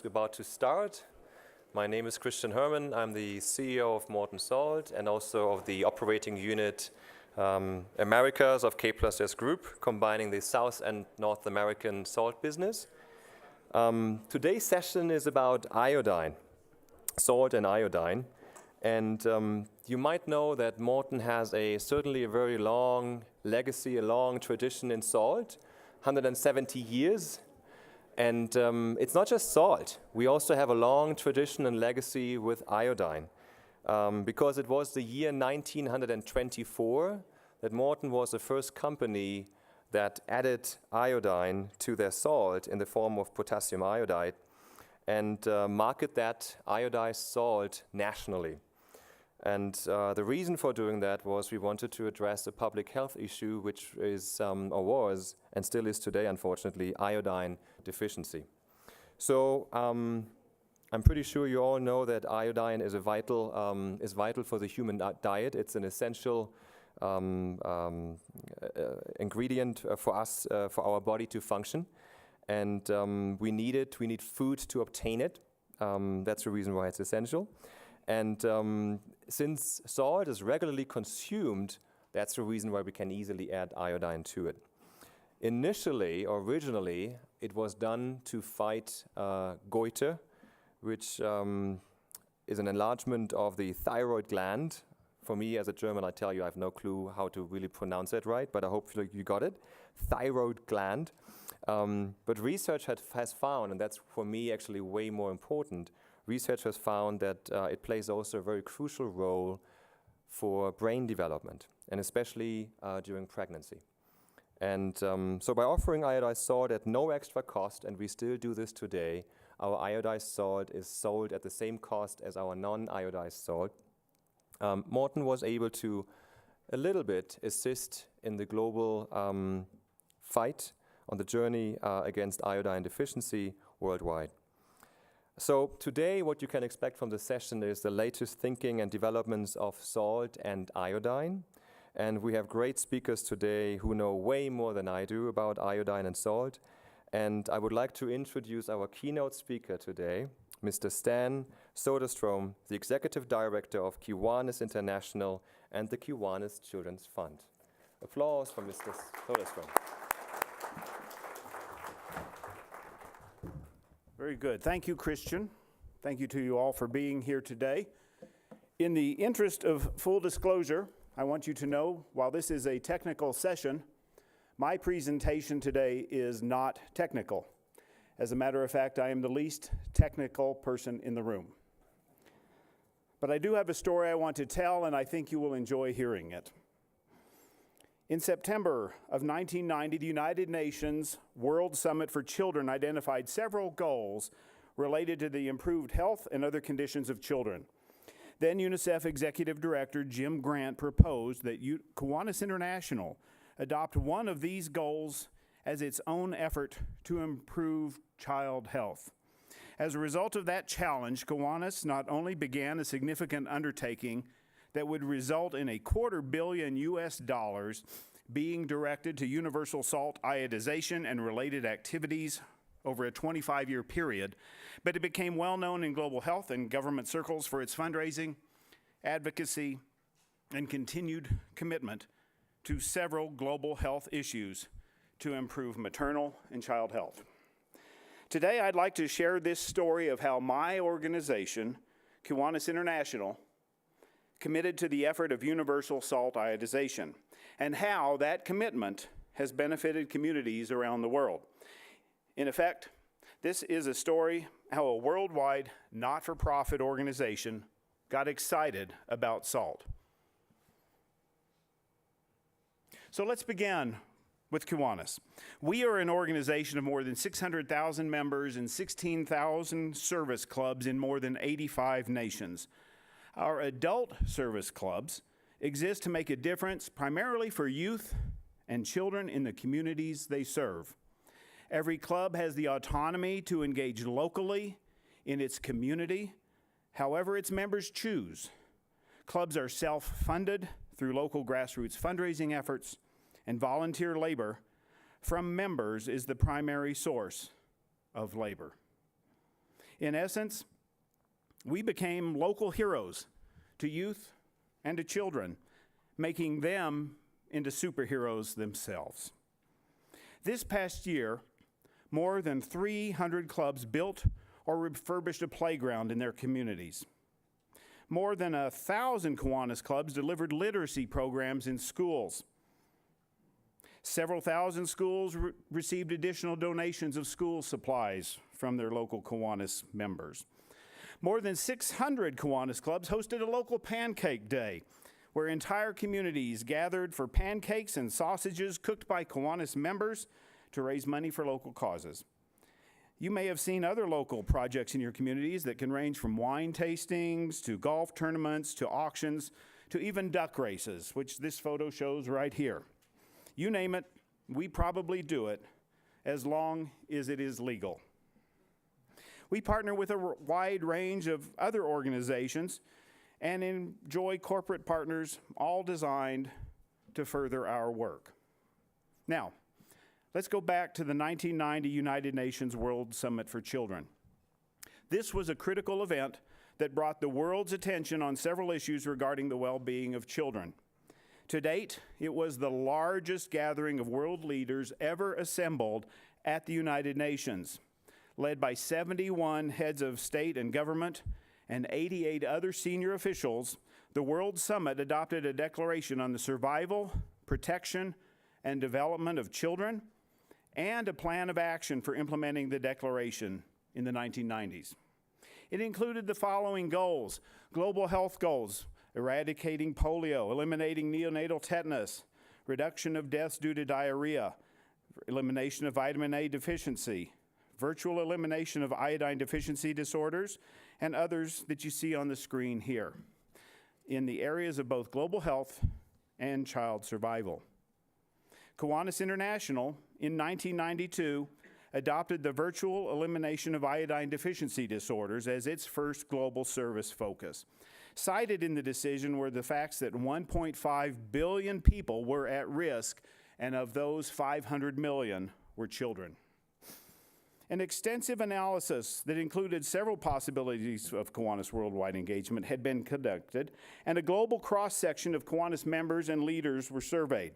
is about to start. My name is Christian Herman. I'm the CEO of Morton Salt and also of the operating unit Americas of K+S Group, combining the South and North American salt business. Today's session is about iodine, salt and iodine. And you might know that Morton has certainly a very long legacy, a long tradition in salt, 170 years. And it's not just salt. We also have a long tradition and legacy with iodine. Because it was the year 1924 that Morton was the first company that added iodine to their salt in the form of potassium iodide and market that iodized salt nationally. And the reason for doing that was we wanted to address a public health issue, which is, or was, and still is today, unfortunately, iodine deficiency. So I'm pretty sure you all know that iodine is vital for the human diet. It's an essential ingredient for us, for our body to function. And we need it. We need food to obtain it. That's the reason why it's essential. And since salt is regularly consumed, that's the reason why we can easily add iodine to it. Initially, or originally, it was done to fight goiter, which is an enlargement of the thyroid gland. For me, as a German, I tell you, I have no clue how to really pronounce it right, but I hope you got it. Thyroid gland. But research has found, and that's for me actually way more important, research has found that it plays also a very crucial role for brain development, and especially during pregnancy. And so by offering iodized salt at no extra cost, and we still do this today, our iodized salt is sold at the same cost as our non-iodized salt. Morton was able to a little bit assist in the global fight on the journey against iodine deficiency worldwide. So today what you can expect from the session is the latest thinking and developments of salt and iodine. And we have great speakers today who know way more than I do about iodine and salt. And I would like to introduce our keynote speaker today, Mr. Stan Soderstrom, the Executive Director of Kiwanis International and the Kiwanis Children's Fund. Applause for Mr. Soderstrom. Very good. Thank you, Christian. Thank you to you all for being here today. In the interest of full disclosure, I want you to know, while this is a technical session, my presentation today is not technical. As a matter of fact, I am the least technical person in the room. But I do have a story I want to tell, and I think you will enjoy hearing it. In September of 1990, the United Nations World Summit for Children identified several goals related to the improved health and other conditions of children. Then UNICEF Executive Director Jim Grant proposed that Kiwanis International adopt one of these goals as its own effort to improve child health. As a result of that challenge, Kiwanis not only began a significant undertaking that would result in $250 million being directed to universal salt iodization and related activities over a 25-year period, but it became well known in global health and government circles for its fundraising, advocacy, and continued commitment to several global health issues to improve maternal and child health. Today, I'd like to share this story of how my organization, Kiwanis International, committed to the effort of universal salt iodization, and how that commitment has benefited communities around the world. In effect, this is a story how a worldwide not-for-profit organization got excited about salt. So let's begin with Kiwanis. We are an organization of more than 600,000 members and 16,000 service clubs in more than 85 nations. Our adult service clubs exist to make a difference primarily for youth and children in the communities they serve. Every club has the autonomy to engage locally in its community, however its members choose. Clubs are self-funded through local grassroots fundraising efforts, and volunteer labor from members is the primary source of labor. In essence, we became local heroes to youth and to children, making them into superheroes themselves. This past year, more than 300 clubs built or refurbished a playground in their communities. More than 1,000 Kiwanis clubs delivered literacy programs in schools. Several thousand schools received additional donations of school supplies from their local Kiwanis members. More than 600 Kiwanis clubs hosted a local pancake day, where entire communities gathered for pancakes and sausages cooked by Kiwanis members to raise money for local causes. You may have seen other local projects in your communities that can range from wine tastings to golf tournaments to auctions to even duck races, which this photo shows right here. You name it, we probably do it, as long as it is legal. We partner with a wide range of other organizations and enjoy corporate partners, all designed to further our work. Now, let's go back to the 1990 United Nations World Summit for Children. This was a critical event that brought the world's attention on several issues regarding the well-being of children. To date, it was the largest gathering of world leaders ever assembled at the United Nations, led by 71 heads of state and government and 88 other senior officials. The World Summit adopted a declaration on the survival, protection, and development of children, and a plan of action for implementing the declaration in the 1990s. It included the following goals: global health goals, eradicating polio, eliminating neonatal tetanus, reduction of deaths due to diarrhea, elimination of vitamin A deficiency, virtual elimination of iodine deficiency disorders, and others that you see on the screen here in the areas of both global health and child survival. Kiwanis International, in 1992, adopted the virtual elimination of iodine deficiency disorders as its first global service focus. Cited in the decision were the facts that 1.5 billion people were at risk, and of those, 500 million were children. An extensive analysis that included several possibilities of Kiwanis worldwide engagement had been conducted, and a global cross-section of Kiwanis members and leaders were surveyed.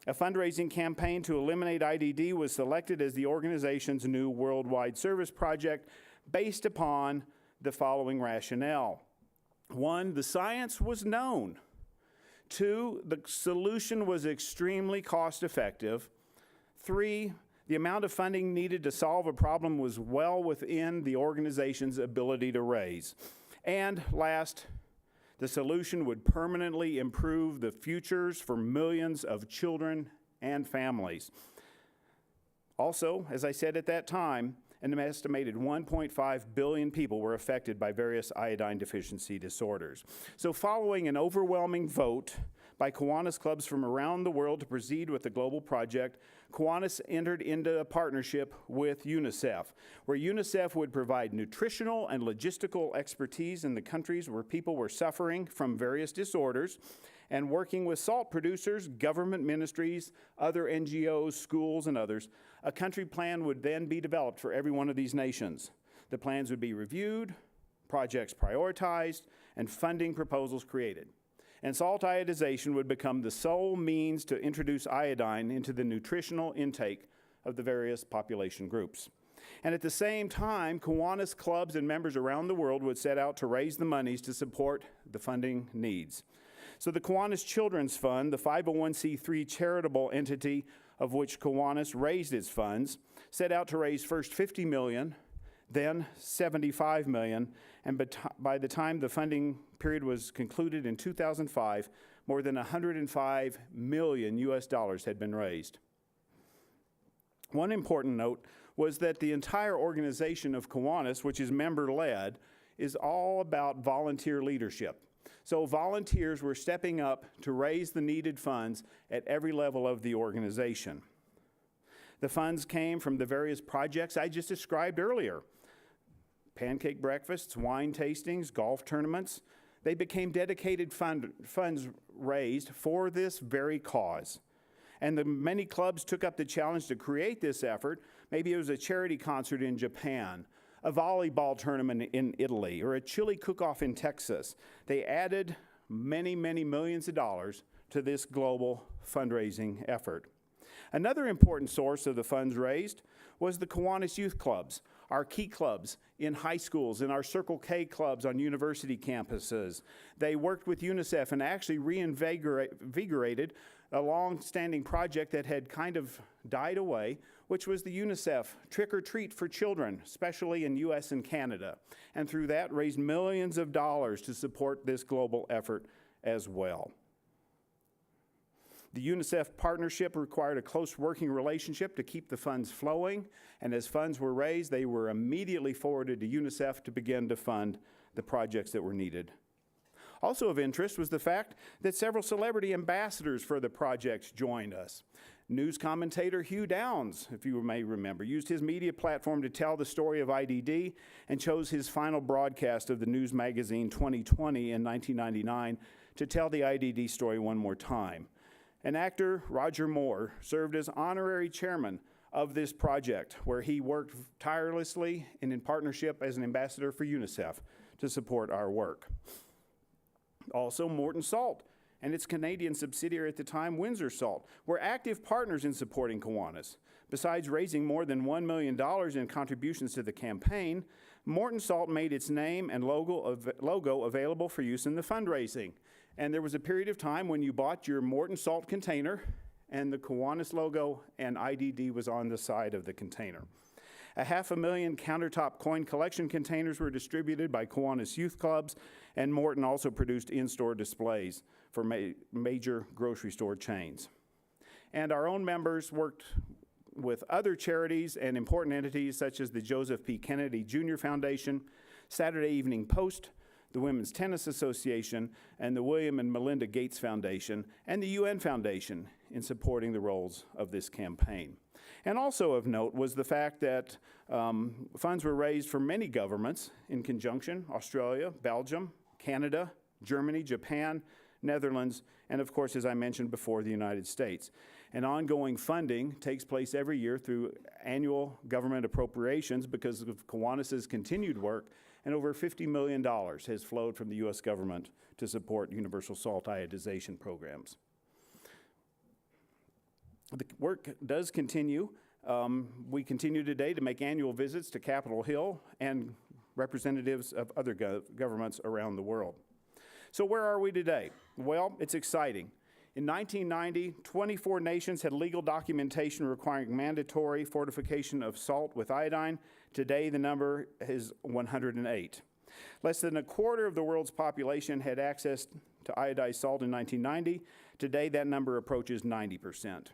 A fundraising campaign to eliminate IDD was selected as the organization's new worldwide service project based upon the following rationale. 1, the science was known. 2, the solution was extremely cost-effective. 3, the amount of funding needed to solve a problem was well within the organization's ability to raise. And last, the solution would permanently improve the futures for millions of children and families. Also, as I said at that time, an estimated 1.5 billion people were affected by various iodine deficiency disorders. So following an overwhelming vote by Kiwanis clubs from around the world to proceed with the global project, Kiwanis entered into a partnership with UNICEF, where UNICEF would provide nutritional and logistical expertise in the countries where people were suffering from various disorders, and working with salt producers, government ministries, other NGOs, schools, and others. A country plan would then be developed for every one of these nations. The plans would be reviewed, projects prioritized, and funding proposals created. And salt iodization would become the sole means to introduce iodine into the nutritional intake of the various population groups. And at the same time, Kiwanis clubs and members around the world would set out to raise the monies to support the funding needs. So the Kiwanis Children's Fund, the 501c3 charitable entity of which Kiwanis raised its funds, set out to raise first $50 million, then $75 million, and by the time the funding period was concluded in 2005, more than $105 million US dollars had been raised. One important note was that the entire organization of Kiwanis, which is member-led, is all about volunteer leadership. So volunteers were stepping up to raise the needed funds at every level of the organization. The funds came from the various projects I just described earlier. Pancake breakfasts, wine tastings, golf tournaments. They became dedicated funds raised for this very cause. And the many clubs took up the challenge to create this effort. Maybe it was a charity concert in Japan, a volleyball tournament in Italy, or a chili cook-off in Texas. They added many, many millions of dollars to this global fundraising effort. Another important source of the funds raised was the Kiwanis Youth Clubs, our key clubs in high schools, and our Circle K clubs on university campuses. They worked with UNICEF and actually reinvigorated a long-standing project that had kind of died away, which was the UNICEF Trick or Treat for Children, especially in US and Canada. And through that, raised millions of dollars to support this global effort as well. The UNICEF partnership required a close working relationship to keep the funds flowing, and as funds were raised, they were immediately forwarded to UNICEF to begin to fund the projects that were needed. Also of interest was the fact that several celebrity ambassadors for the project joined us. News commentator Hugh Downs, if you may remember, used his media platform to tell the story of IDD and chose his final broadcast of the news magazine 2020 in 1999 to tell the IDD story one more time. And actor Roger Moore served as honorary chairman of this project, where he worked tirelessly and in partnership as an ambassador for UNICEF to support our work. Also, Morton Salt and its Canadian subsidiary at the time, Windsor Salt, were active partners in supporting Kiwanis. Besides raising more than $1 million in contributions to the campaign, Morton Salt made its name and logo available for use in the fundraising. And there was a period of time when you bought your Morton Salt container and the Kiwanis logo and IDD was on the side of the container. 500,000 countertop coin collection containers were distributed by Kiwanis Youth Clubs, and Morton also produced in-store displays for major grocery store chains. And our own members worked with other charities and important entities such as the Joseph P. Kennedy Jr. Foundation, Saturday Evening Post, the Women's Tennis Association, and the William and Melinda Gates Foundation, and the UN Foundation in supporting the roles of this campaign. And also of note was the fact that funds were raised for many governments in conjunction: Australia, Belgium, Canada, Germany, Japan, Netherlands, and of course, as I mentioned before, the United States. And ongoing funding takes place every year through annual government appropriations because of Kiwanis' continued work, and over $50 million has flowed from the U.S. government to support universal salt iodization programs. The work does continue. We continue today to make annual visits to Capitol Hill and representatives of other governments around the world. So where are we today? Well, it's exciting. In 1990, 24 nations had legal documentation requiring mandatory fortification of salt with iodine. Today, the number is 108. Less than a quarter of the world's population had access to iodized salt in 1990. Today, that number approaches 90%.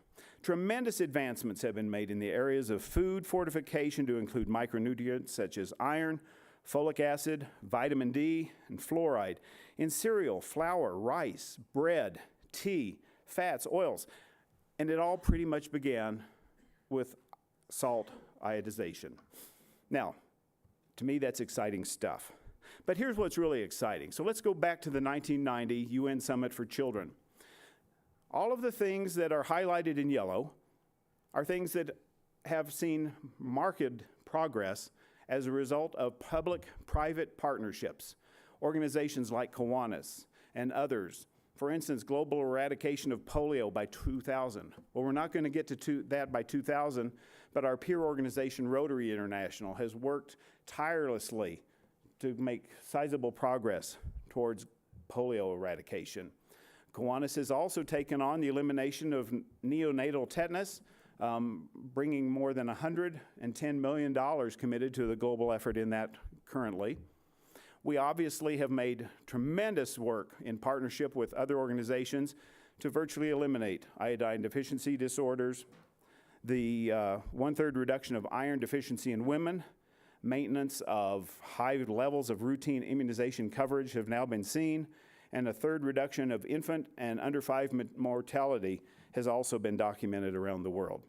Tremendous advancements have been made in the areas of food fortification to include micronutrients such as iron, folic acid, vitamin D, and fluoride in cereal, flour, rice, bread, tea, fats, oils, and it all pretty much began with salt iodization. Now, to me, that's exciting stuff. But here's what's really exciting. So let's go back to the 1990 UN Summit for Children. All of the things that are highlighted in yellow are things that have seen marked progress as a result of public-private partnerships. Organizations like Kiwanis and others. For instance, global eradication of polio by 2000. Well, we're not going to get to that by 2000, but our peer organization, Rotary International, has worked tirelessly to make sizable progress towards polio eradication. Kiwanis has also taken on the elimination of neonatal tetanus, bringing more than $110 million committed to the global effort in that currently. We obviously have made tremendous work in partnership with other organizations to virtually eliminate iodine deficiency disorders, the 1/3 reduction of iron deficiency in women, maintenance of high levels of routine immunization coverage have now been seen, and a 1/3 reduction of infant and under 5 mortality has also been documented around the world.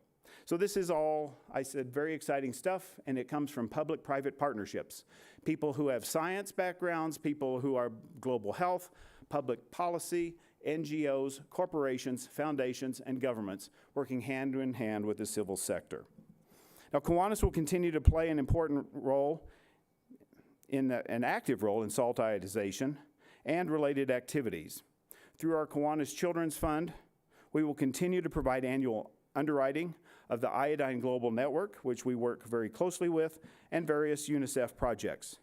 So this is all, I said, very exciting stuff, and it comes from public-private partnerships. People who have science backgrounds, people who are global health, public policy, NGOs, corporations, foundations, and governments working hand in hand with the civil sector. Now, Kiwanis will continue to play an important role an active role in salt iodization and related activities. Through our Kiwanis Children's Fund, we will continue to provide annual underwriting of the Iodine Global Network, which we work very closely with, and various UNICEF projects.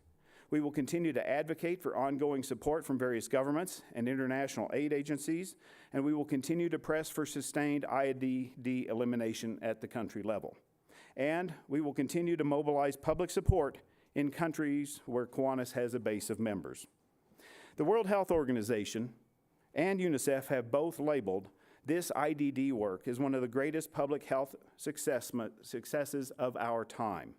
We will continue to advocate for ongoing support from various governments and international aid agencies, and we will continue to press for sustained IOD elimination at the country level. And we will continue to mobilize public support in countries where Kiwanis has a base of members. The World Health Organization and UNICEF have both labeled this IDD work as one of the greatest public health successes of our time.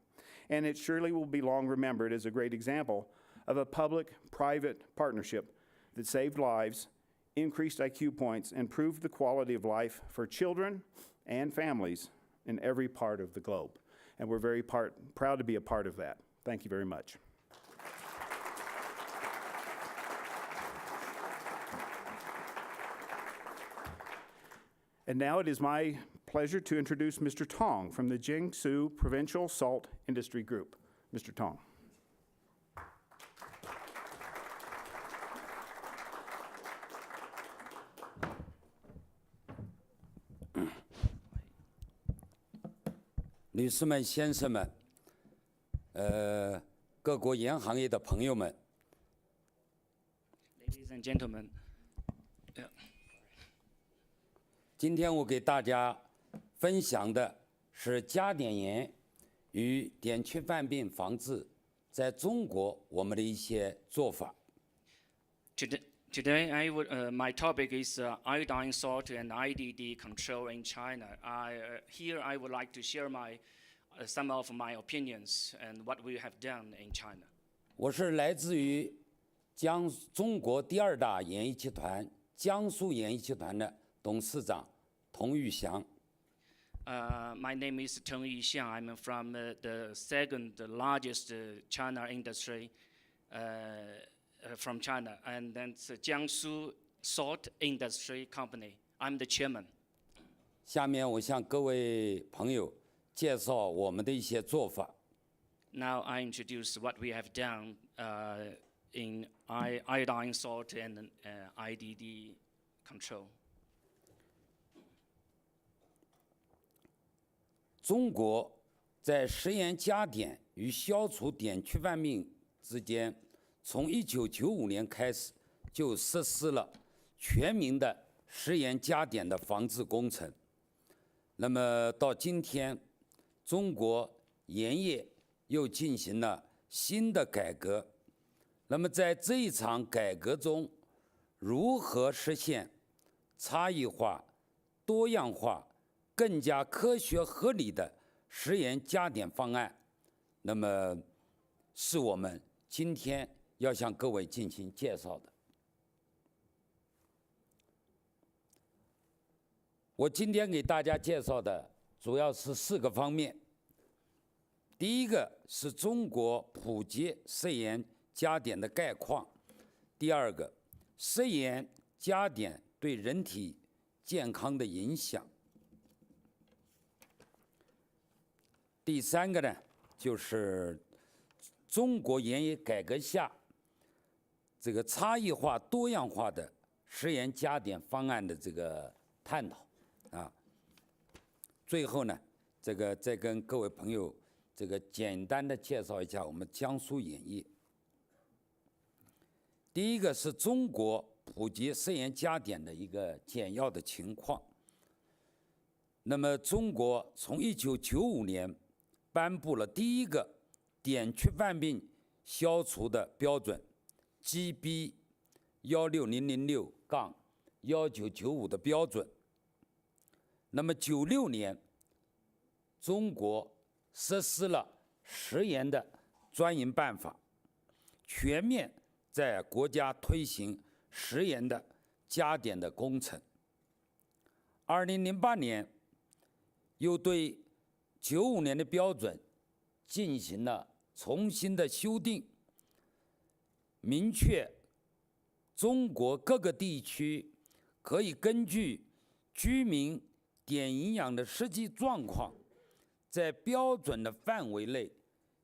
And it surely will be long remembered as a great example of a public-private partnership that saved lives, increased IQ points, and improved the quality of life for children and families in every part of the globe. And we're very proud to be a part of that. Thank you very much. And now it is my pleasure to introduce Mr. Tong from the Jiangsu Provincial Salt Industry Group. Mr. Tong.女士们、先生们，各国盐行业的朋友们 Ladies and gentlemen, 今天我给大家分享的是加碘盐与碘缺饭病防治在中国我们的一些做法。today my topic is iodine salt and IDD control in China. Here I would like to share some of my opinions and what we have done in China. 我是来自于中国第二大盐业集团江苏盐业集团的董事长童玉祥。My name is Teng Yixiang. I'm from the second largest China industry from China, and that's Jiangsu Salt Industry Company. I'm the chairman. 下面我向各位朋友介绍我们的一些做法。Now I introduce what we have done in iodine salt and IDD control. 中国在食盐加碘与消除碘缺饭病之间，从1995年开始就实施了全民的食盐加碘的防治工程。那么到今天，中国盐业又进行了新的改革。那么在这一场改革中，如何实现差异化、多样化、更加科学合理的食盐加碘方案，那么是我们今天要向各位进行介绍的。我今天给大家介绍的主要是4个方面。第一个是中国普及食盐加碘的概况，第二个，食盐加碘对人体健康的影响，第三个呢，就是中国盐业改革下这个差异化、多样化的食盐加碘方案的这个探讨啊。最后呢，这个再跟各位朋友这个简单的介绍一下我们江苏盐业。第一个是中国普及食盐加碘的一个简要的情况。那么中国从1995年颁布了第一个碘缺饭病消除的标准 GB 16006-1995的标准。那么96年，中国实施了食盐的专营办法，全面在国家推行食盐的加碘的工程。2008年，又对95年的标准进行了重新的修订，明确中国各个地区可以根据居民碘营养的实际状况，在标准的范围内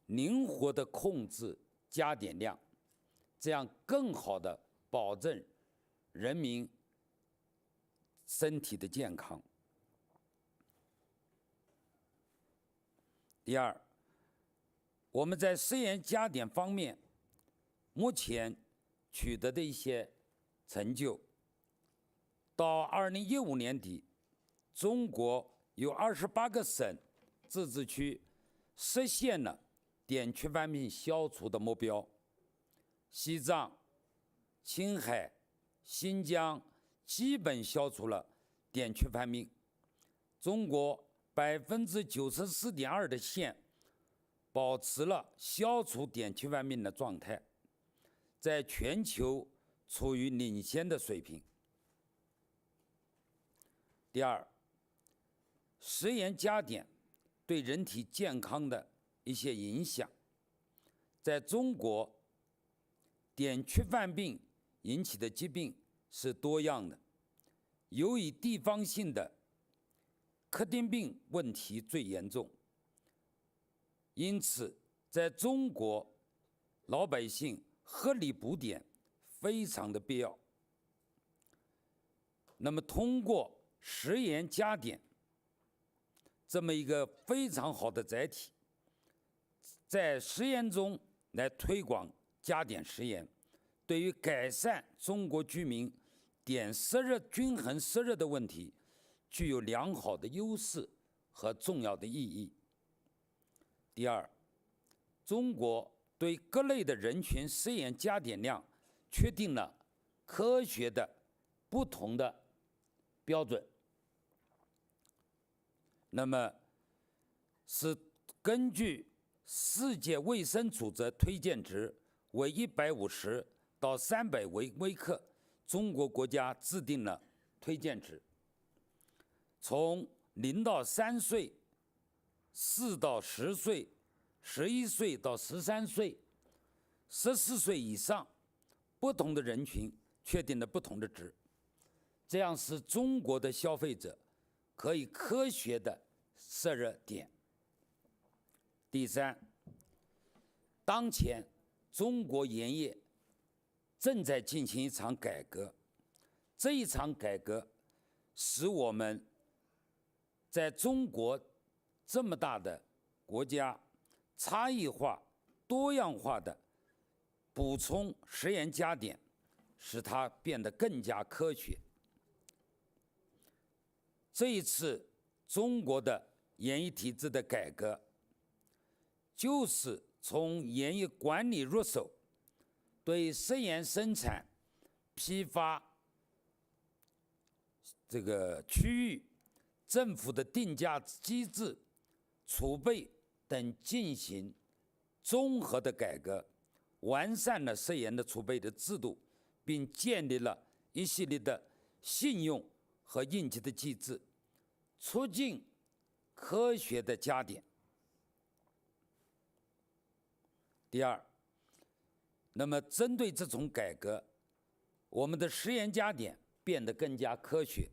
灵活地控制加碘量，这样更好的保证人民身体的健康。第二，我们在食盐加碘方面目前取得的一些成就，到2015年底，中国有28个省、自治区实现了碘缺乏病消除的目标。西藏、青海、新疆基本消除了碘缺乏病。中国94.2%的县保持了消除碘缺乏病的状态，在全球处于领先的水平。第二，食盐加碘对人体健康的一些影响。在中国，碘缺乏病引起的疾病是多样的，由于地方性的克丁病问题最严重，因此在中国老百姓合理补碘非常的必要。那么通过食盐加碘这么一个非常好的载体，在食盐中来推广加碘食盐，对于改善中国居民碘摄入均衡摄入的问题具有良好的优势和重要的意义。第二，中国对各类的人群食盐加碘量确定了科学的不同的标准，那么是根据世界卫生组织推荐值为150到300微克，中国国家制定了推荐值。从0到3岁、4到10岁、11岁到13岁、14岁以上不同的人群确定了不同的值，这样使中国的消费者可以科学的摄入碘。第三，当前中国盐业正在进行一场改革，这一场改革使我们在中国这么大的国家差异化、多样化的补充食盐加碘，使它变得更加科学。这一次中国的盐业体制的改革，就是从盐业管理入手，对食盐生产、批发这个区域、政府的定价机制、储备等进行综合的改革，完善了食盐的储备的制度，并建立了一系列的信用和应急的机制，促进科学的加碘。第二，那么针对这种改革，我们的食盐加碘变得更加科学。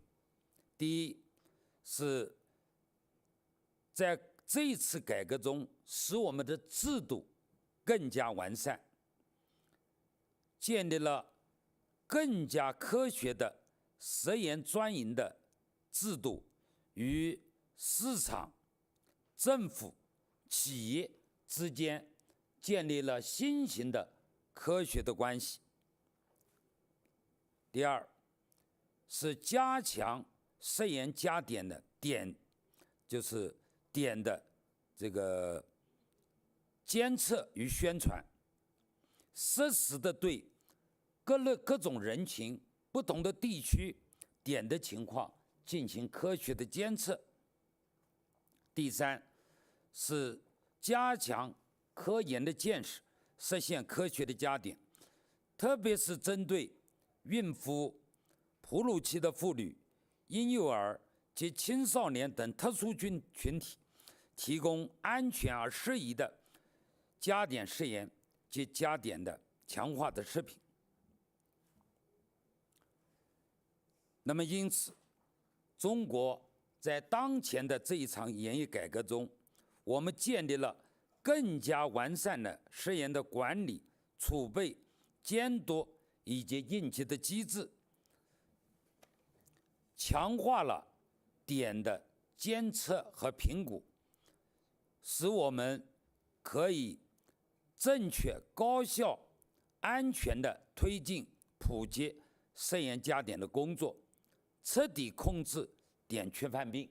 第一，是在这一次改革中，使我们的制度更加完善，建立了更加科学的食盐专营的制度，与市场、政府、企业之间建立了新型的科学的关系。第二，是加强食盐加碘的碘，就是碘的这个监测与宣传，适时的对各种人群、不同的地区碘的情况进行科学的监测。第三，是加强科研的见识，实现科学的加碘，特别是针对孕妇、哺乳期的妇女、婴幼儿及青少年等特殊群体，提供安全而适宜的加碘食盐及加碘的强化的食品。那么因此，中国在当前的这一场盐业改革中，我们建立了更加完善的食盐的管理储备、监督以及应急的机制，强化了碘的监测和评估，使我们可以正确、高效、安全地推进普及涉盐加碘的工作，彻底控制碘缺饭病。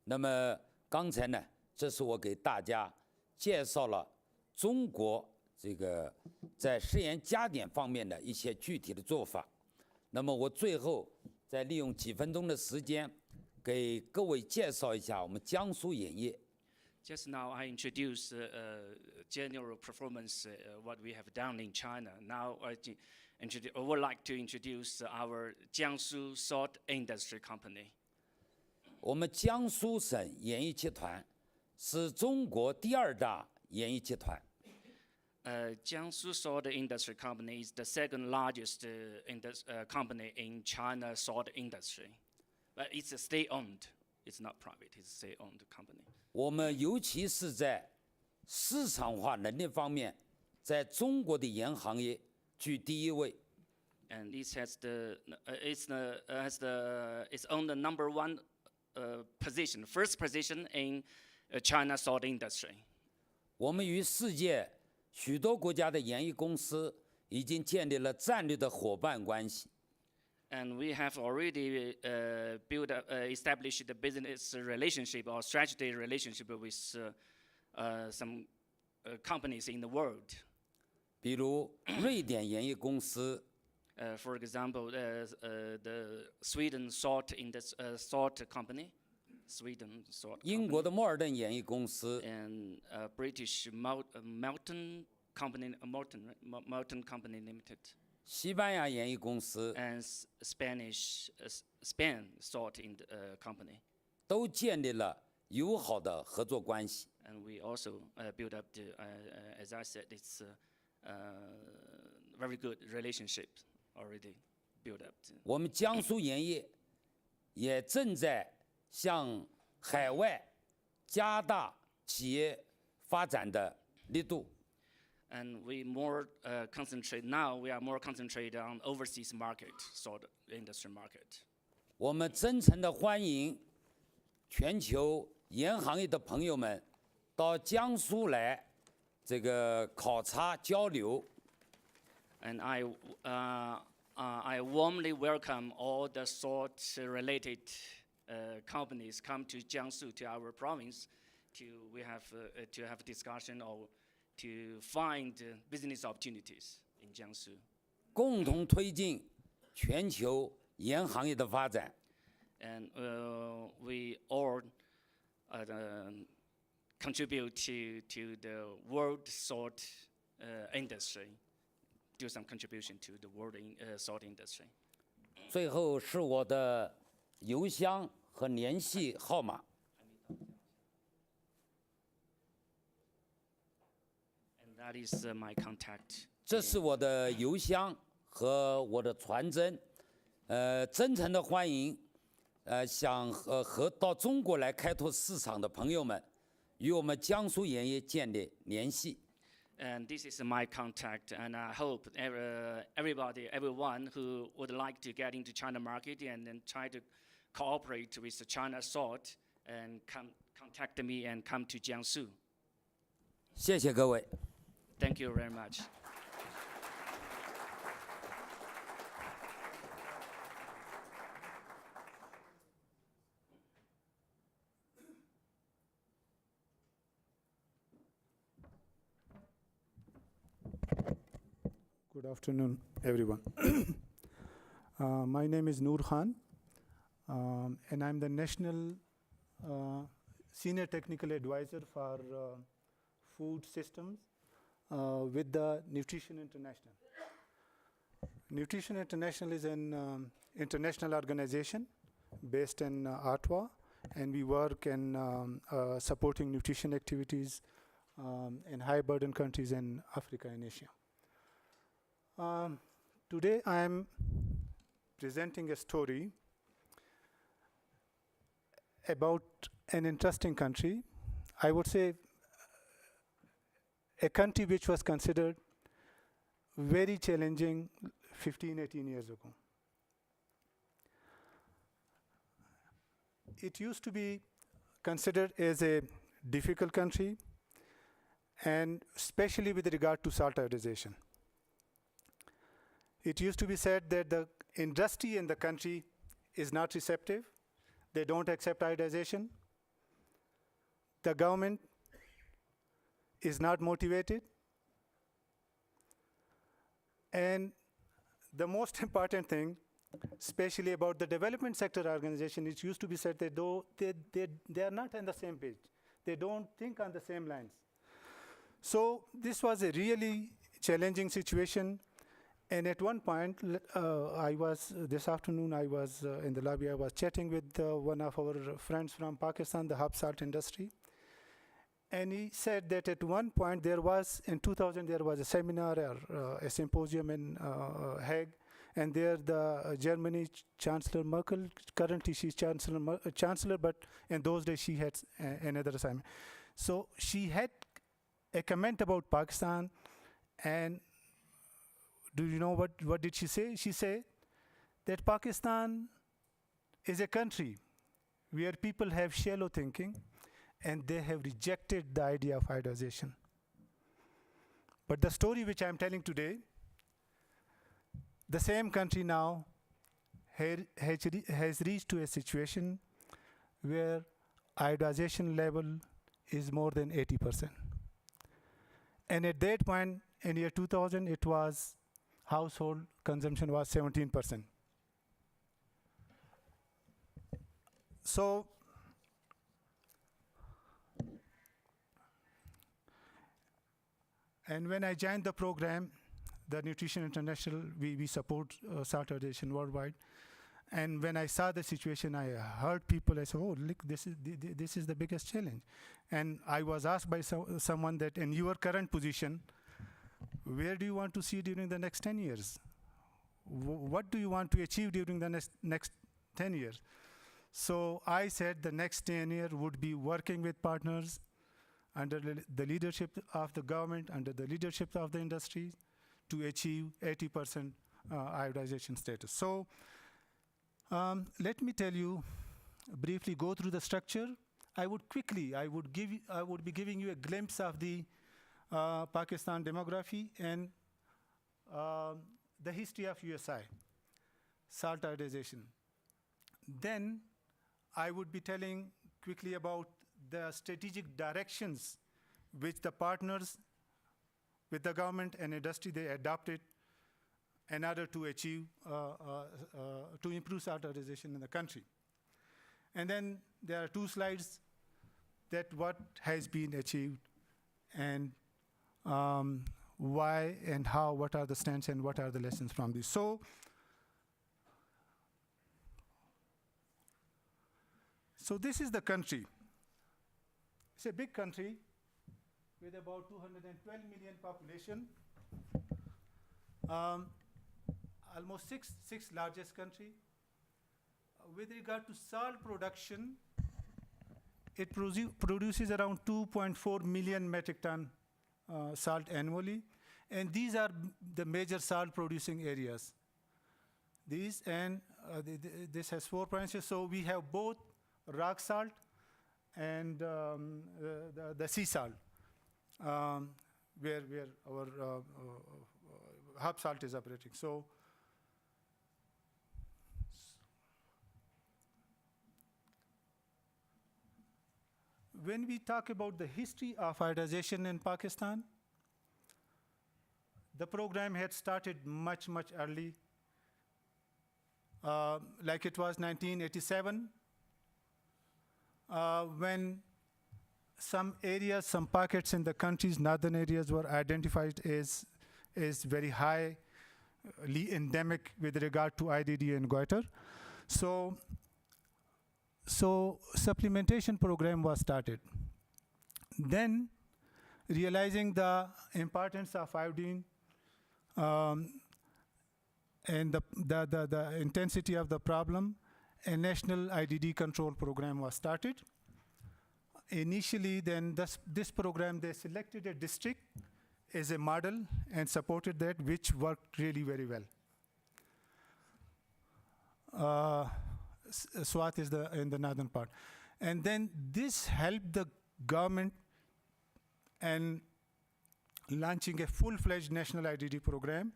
那么刚才呢，这是我给大家介绍了中国这个在涉盐加碘方面的一些具体的做法。那么我最后再利用几分钟的时间，给各位介绍一下我们江苏盐业。Just now, I introduced general performance, what we have done in China. Now, I would like to introduce our Jiangsu Salt Industry Company. 我们江苏省盐业集团是中国第2大盐业集团。Jiangsu Salt Industry Company is the second largest company in China salt industry. But it's a state-owned. It's not private. It's a state-owned company. 我们尤其是在市场化能力方面，在中国的盐行业居第1位。And it has its own number 1 position, first position in China salt industry. 我们与世界许多国家的盐业公司已经建立了战略的伙伴关系。And we have already established the business relationship or strategy relationship with some companies in the world. 比如瑞典盐业公司。For example, the Sweden salt company, Sweden salt. 英国的莫尔顿盐业公司。And British Melton Company, Melton Company Limited. 西班牙盐业公司。And Spain salt company. 都建立了友好的合作关系。And we also build up as I said, it's very good relationship already built up. 我们江苏盐业也正在向海外加大企业发展的力度。And we more concentrate now. We are more concentrated on overseas market, salt industry market. 我们真诚地欢迎全球盐行业的朋友们到江苏来这个考察交流。And I warmly welcome all the salt-related companies come to Jiangsu, to our province, to have a discussion or to find business opportunities in Jiangsu. 共同推进全球盐行业的发展。And we all contribute to the world salt industry, do some contribution to the world salt industry. 最后是我的邮箱和联系号码。And that is my contact. 这是我的邮箱和我的传真，真诚的欢迎，想和到中国来开拓市场的朋友们，与我们江苏盐业建立联系。And this is my contact, and I hope everyone who would like to get into China market and then try to cooperate with the China salt and contact me and come to Jiangsu. 谢谢各位。Thank you very much. Good afternoon, everyone. My name is Noor Khan, and I'm the National Senior Technical Advisor for Food Systems with the Nutrition International. Nutrition International is an international organization based in Ottawa, and we work in supporting nutrition activities in high-burden countries in Africa and Asia. Today I am presenting a story about an interesting country. I would say a country which was considered very challenging 15, 18 years ago. It used to be considered as a difficult country, and especially with regard to salt iodization. It used to be said that the industry in the country is not receptive. They don't accept iodization. The government is not motivated. And the most important thing, especially about the development sector organization, it used to be said that they are not on the same page. They don't think on the same lines. So this was a really challenging situation. And at one point, this afternoon, I was in the lobby, I was chatting with one of our friends from Pakistan, the hub salt industry. And he said that at one point in 2000, there was a seminar or a symposium in Hague. And there the Germany Chancellor Merkel, currently she's Chancellor, but in those days she had another assignment. So she had a comment about Pakistan, and do you know what did she say? She said that Pakistan is a country where people have shallow thinking and they have rejected the idea of iodization. But the story which I'm telling today, the same country now has reached to a situation where iodization level is more than 80%. And at that point, in year 2000, it was household consumption was 17%. So, and when I joined the program, the Nutrition International, we support salt iodization worldwide. And when I saw the situation, I heard people, I said, oh, look, this is the biggest challenge. And I was asked by someone that in your current position, where do you want to see during the next 10 years? What do you want to achieve during the next 10 years? So I said the next 10 years would be working with partners under the leadership of the government, under the leadership of the industry, to achieve 80% iodization status. So let me tell you, briefly go through the structure. I would be giving you a glimpse of the Pakistan demography and the history of USI, salt iodization. Then I would be telling quickly about the strategic directions which the partners with the government and industry, they adopted in order to achieve, to improve salt iodization in the country. And then there are 2 slides that what has been achieved and why and how, what are the strengths and what are the lessons from this. So this is the country. It's a big country with about 212 million population. Almost sixth largest country. With regard to salt production, it produces around 2.4 million metric ton salt annually, and these are the major salt producing areas. This has 4 branches, so we have both rock salt and the sea salt, where our hub salt is operating. So when we talk about the history of iodization in Pakistan, the program had started much early, like it was 1987, when some areas, some pockets in the country's northern areas were identified as very highly endemic with regard to IDD and goiter. So supplementation program was started. Then, realizing the importance of iodine and the intensity of the problem, a national IDD control program was started. initially, then this program, they selected a district as a model and supported that, which worked really very well. Swat is in the northern part. And then this helped the government and launching a full-fledged national IDD program,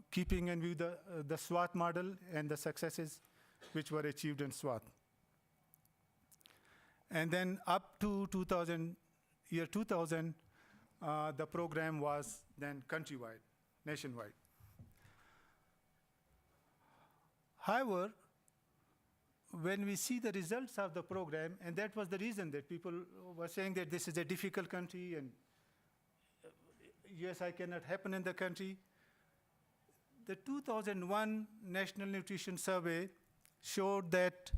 keeping in view the Swat model and the successes which were achieved in Swat. And then up to year 2000, the program was then countrywide, nationwide. However, when we see the results of the program, and that was the reason that people were saying that this is a difficult country and USI cannot happen in the country. The 2001 National Nutrition Survey showed that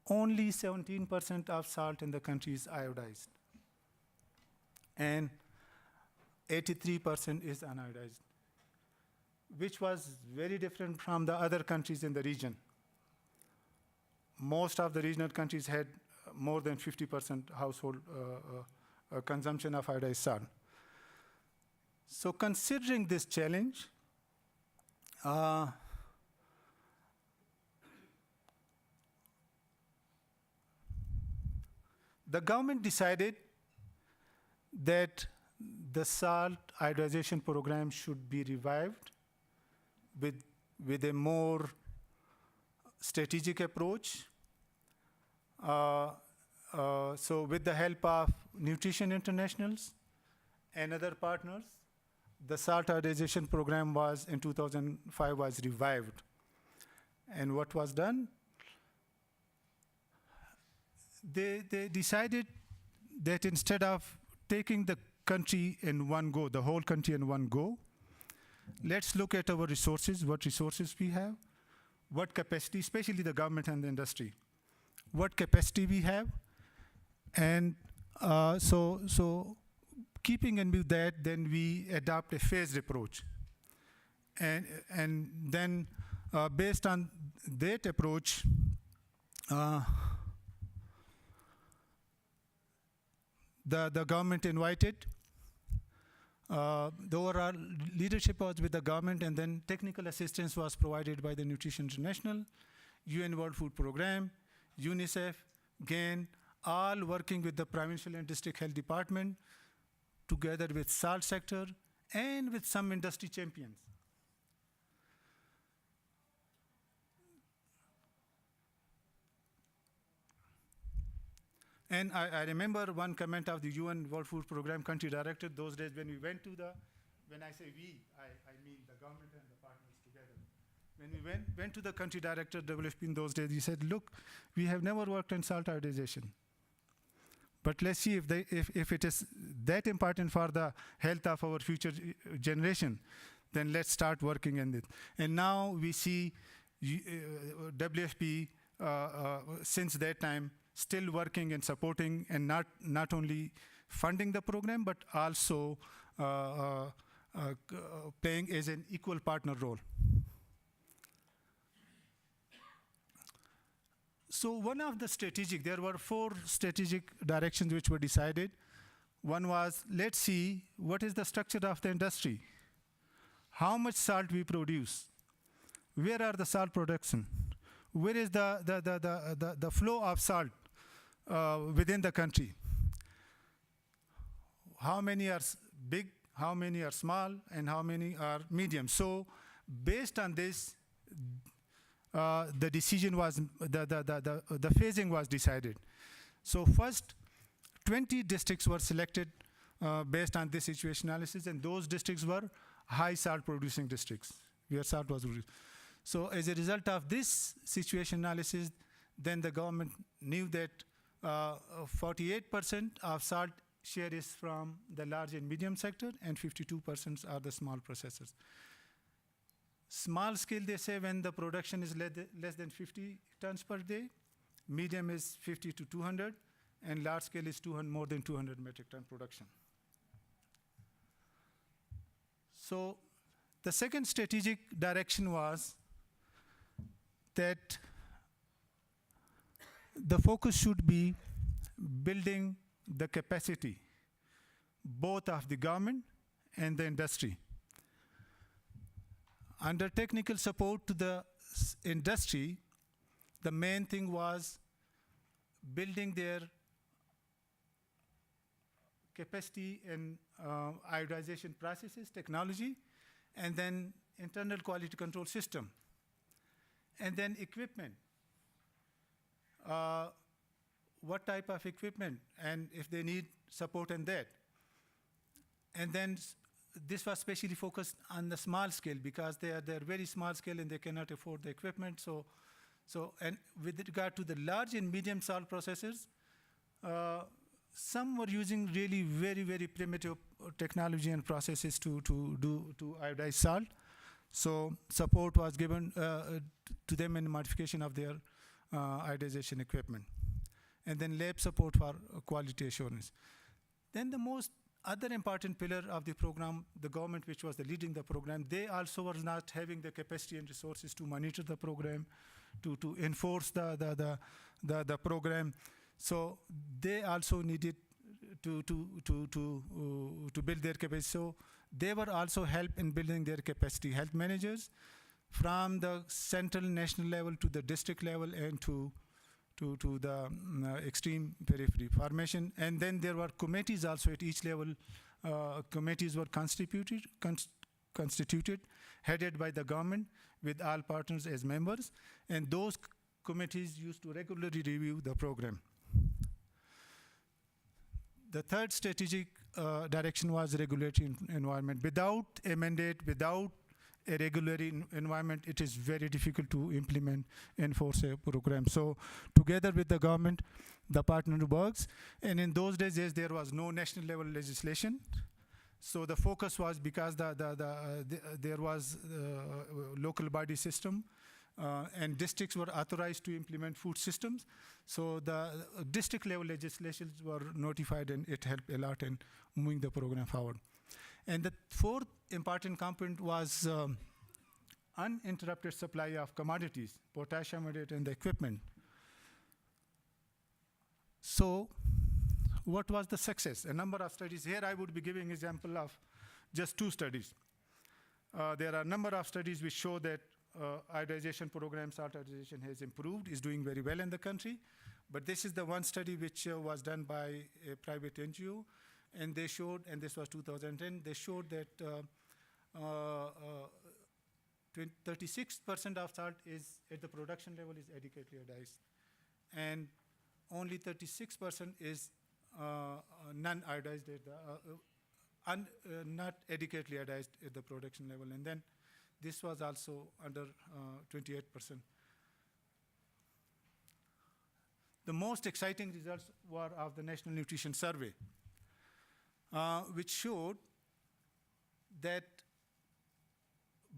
only 17% of salt in the country is iodized, and 83% is uniodized, which was very different from the other countries in the region. Most of the regional countries had more than 50% household consumption of iodized salt. So considering this challenge, the government decided that the salt iodization program should be revived with a more strategic approach. So with the help of Nutrition Internationals and other partners, the salt iodization program was, in 2005, was revived. And what was done? They decided that instead of taking the country in one go, the whole country in one go, let's look at our resources, what resources we have, what capacity, especially the government and the industry, what capacity we have, and so keeping in view that, then we adopt a phased approach, and then based on that approach, the government invited. The overall leadership was with the government, and then technical assistance was provided by the Nutrition International, UN World Food Programme, UNICEF, GAIN, all working with the provincial and district health department, together with salt sector and with some industry champions. And I remember one comment of the UN World Food Programme country director those days when we went to when I say we, I mean the government and the partners together. When we went to the country director, WFP in those days, he said, look, we have never worked on salt iodization. But let's see if it is that important for the health of our future generation, then let's start working on it. And now we see WFP since that time still working and supporting, and not only funding the program, but also playing as an equal partner role. So one of the there were 4 strategic directions which were decided. One was, let's see what is the structure of the industry. How much salt we produce? Where are the salt production? Where is the flow of salt within the country? How many are big, how many are small, and how many are medium? So based on this, the decision was, the phasing was decided. So first, 20 districts were selected based on this situation analysis, and those districts were high salt producing districts, where salt was produced. So as a result of this situation analysis, then the government knew that 48% of salt share is from the large and medium sector, and 52% are the small processors. Small scale, they say, when the production is less than 50 tons per day, medium is 50 to 200, and large scale is more than 200 metric ton production. So the second strategic direction was that the focus should be building the capacity, both of the government and the industry. Under technical support to the industry, the main thing was building their capacity in iodization processes, technology, and then internal quality control system, and then equipment. What type of equipment, and if they need support in that. And then this was specially focused on the small scale because they're very small scale and they cannot afford the equipment. So and with regard to the large and medium salt processors, some were using really very, very primitive technology and processes to iodize salt. So support was given to them in modification of their iodization equipment. And then lab support for quality assurance. Then the most other important pillar of the program, the government which was leading the program, they also were not having the capacity and resources to monitor the program, to enforce the program. So they also needed to build their capacity. So they were also help in building their capacity. Health managers from the central national level to the district level and to the extreme periphery formation. And then there were committees also at each level. Committees were constituted, headed by the government with all partners as members. And those committees used to regularly review the program. The third strategic direction was regulatory environment. Without a mandate, without a regulatory environment, it is very difficult to implement, enforce a program. So together with the government, the partner works. And in those days, there was no national level legislation. So the focus was because there was a local body system and districts were authorized to implement food systems. So the district level legislations were notified and it helped a lot in moving the program forward. And the fourth important component was uninterrupted supply of commodities, potassium iodide and the equipment. So what was the success? A number of studies. Here I would be giving example of just 2 studies. There are a number of studies which show that iodization program, salt iodization has improved, is doing very well in the country. But this is the one study which was done by a private NGO. And they showed, and this was 2010, they showed that 36% of salt is at the production level is adequately iodized. And only 36% is non-iodized, not adequately iodized at the production level. And then this was also under 28%. The most exciting results were of the National Nutrition Survey, which showed that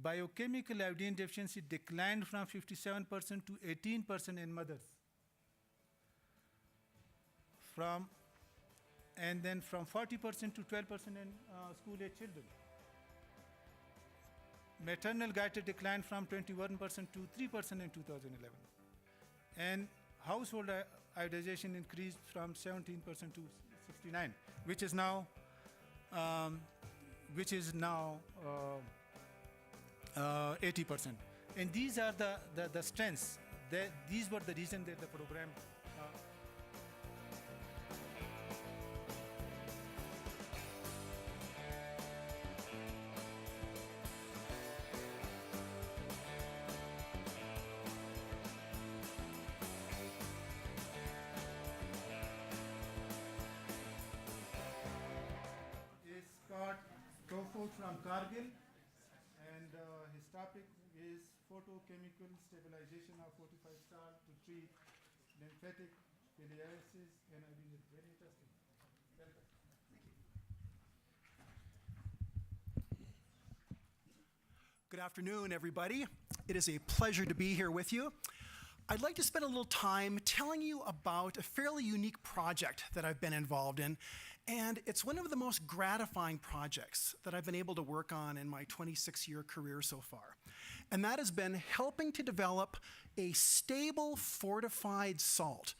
biochemical iodine deficiency declined from 57% to 18% in mothers. And then from 40% to 12% in school-age children. Maternal goiter declined from 21% to 3% in 2011. And household iodization increased from 17% to 69%, which is now 80%. And these are the strengths. These were the reason that the program from Kargil, and his topic is photochemical stabilization of fortified salt to treat lymphatic filariasis, and I think it's very interesting. Welcome. Thank you. Good afternoon, everybody. It is a pleasure to be here with you. I'd like to spend a little time telling you about a fairly unique project that I've been involved in, and it's one of the most gratifying projects that I've been able to work on in my 26-year career so far. And that has been helping to develop a stable fortified salt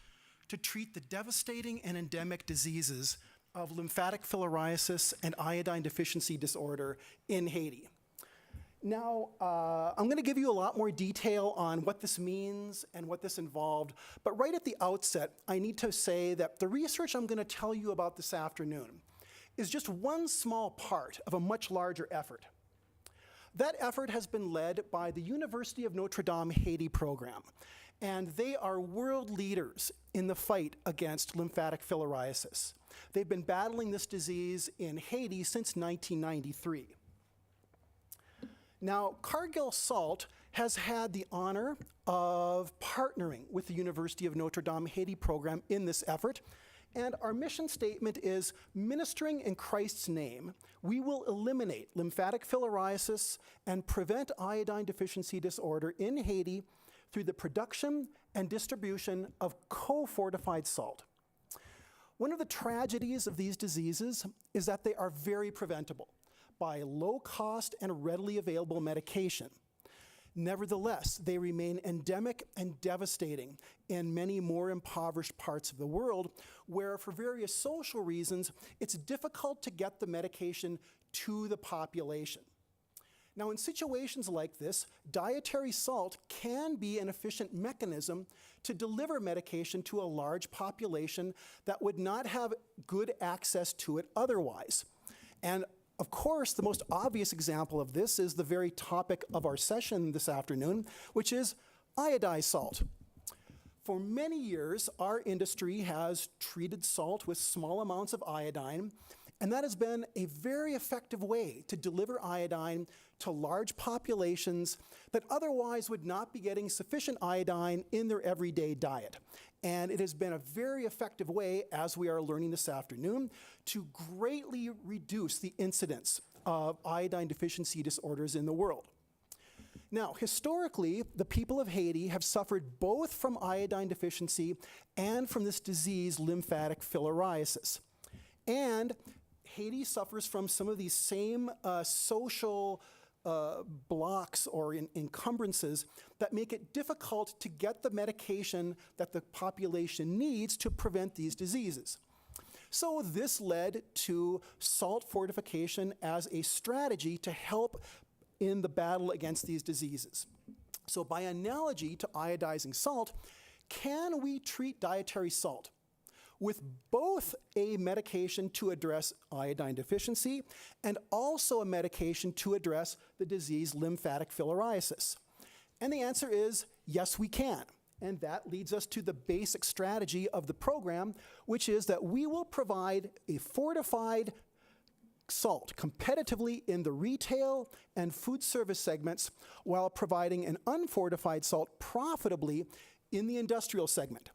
to treat the devastating and endemic diseases of lymphatic filariasis and iodine deficiency disorder in Haiti. Now, I'm going to give you a lot more detail on what this means and what this involved, but right at the outset, I need to say that the research I'm going to tell you about this afternoon is just one small part of a much larger effort. That effort has been led by the University of Notre Dame Haiti program, and they are world leaders in the fight against lymphatic filariasis. They've been battling this disease in Haiti since 1993. Now, Cargill Salt has had the honor of partnering with the University of Notre Dame Haiti program in this effort, and our mission statement is, ministering in Christ's name, we will eliminate lymphatic filariasis and prevent iodine deficiency disorder in Haiti through the production and distribution of co-fortified salt. One of the tragedies of these diseases is that they are very preventable by low-cost and readily available medication. Nevertheless, they remain endemic and devastating in many more impoverished parts of the world where, for various social reasons, it's difficult to get the medication to the population. Now, in situations like this, dietary salt can be an efficient mechanism to deliver medication to a large population that would not have good access to it otherwise. And of course, the most obvious example of this is the very topic of our session this afternoon, which is iodized salt. For many years, our industry has treated salt with small amounts of iodine, and that has been a very effective way to deliver iodine to large populations that otherwise would not be getting sufficient iodine in their everyday diet. And it has been a very effective way, as we are learning this afternoon, to greatly reduce the incidence of iodine deficiency disorders in the world. Now, historically, the people of Haiti have suffered both from iodine deficiency and from this disease, lymphatic filariasis. And Haiti suffers from some of these same social blocks or encumbrances that make it difficult to get the medication that the population needs to prevent these diseases. So this led to salt fortification as a strategy to help in the battle against these diseases. So by analogy to iodizing salt, can we treat dietary salt with both a medication to address iodine deficiency and also a medication to address the disease lymphatic filariasis? And the answer is yes, we can. And that leads us to the basic strategy of the program, which is that we will provide a fortified salt competitively in the retail and food service segments while providing an unfortified salt profitably in the industrial segment.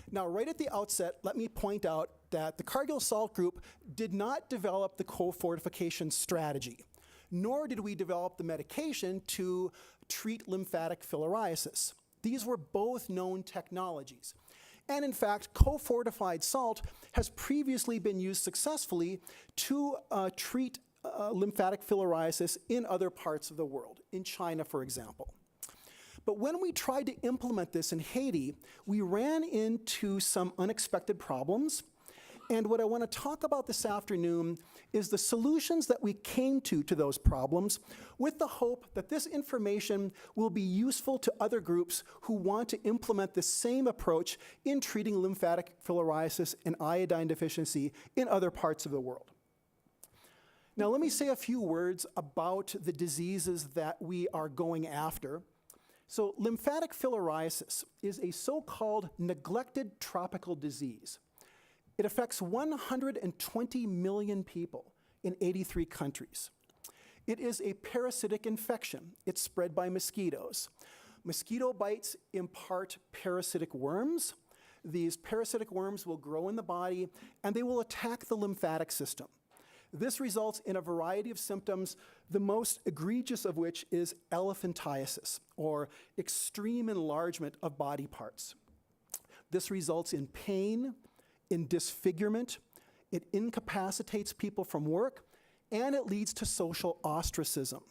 Now, right at the outset, let me point out that the Cargill Salt Group did not develop the co-fortification strategy, nor did we develop the medication to treat lymphatic filariasis. These were both known technologies. And in fact, co-fortified salt has previously been used successfully to treat lymphatic filariasis in other parts of the world, in China, for example. But when we tried to implement this in Haiti, we ran into some unexpected problems. And what I want to talk about this afternoon is the solutions that we came to those problems, with the hope that this information will be useful to other groups who want to implement the same approach in treating lymphatic filariasis and iodine deficiency in other parts of the world. Now, let me say a few words about the diseases that we are going after. So lymphatic filariasis is a so-called neglected tropical disease. It affects 120 million people in 83 countries. It is a parasitic infection. It's spread by mosquitoes. Mosquito bites impart parasitic worms. These parasitic worms will grow in the body, and they will attack the lymphatic system. This results in a variety of symptoms, the most egregious of which is elephantiasis, or extreme enlargement of body parts. This results in pain, in disfigurement, it incapacitates people from work, and it leads to social ostracism.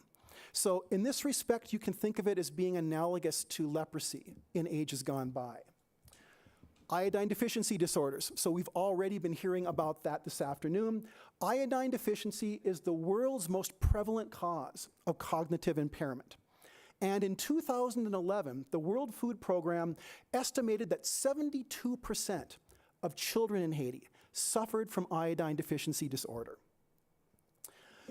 So in this respect, you can think of it as being analogous to leprosy in ages gone by. Iodine deficiency disorders. So we've already been hearing about that this afternoon. Iodine deficiency is the world's most prevalent cause of cognitive impairment. And in 2011, the World Food Program estimated that 72% of children in Haiti suffered from iodine deficiency disorder.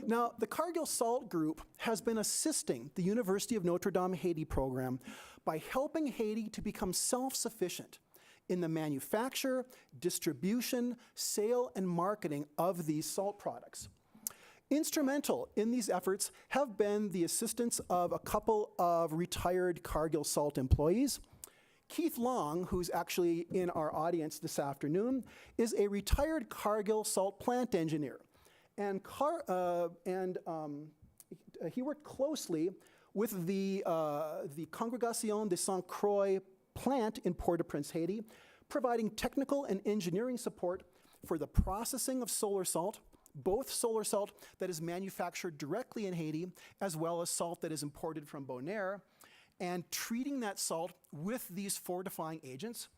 Now, the Cargill Salt Group has been assisting the University of Notre Dame Haiti program by helping Haiti to become self-sufficient in the manufacture, distribution, sale, and marketing of these salt products. Instrumental in these efforts have been the assistance of a couple of retired Cargill Salt employees. Keith Long, who's actually in our audience this afternoon, is a retired Cargill Salt plant engineer. And he worked closely with the Congregation de Saint Croix plant in Port-au-Prince, Haiti, providing technical and engineering support for the processing of solar salt, both solar salt that is manufactured directly in Haiti, as well as salt that is imported from Bonaire, and treating that salt with these fortifying agents.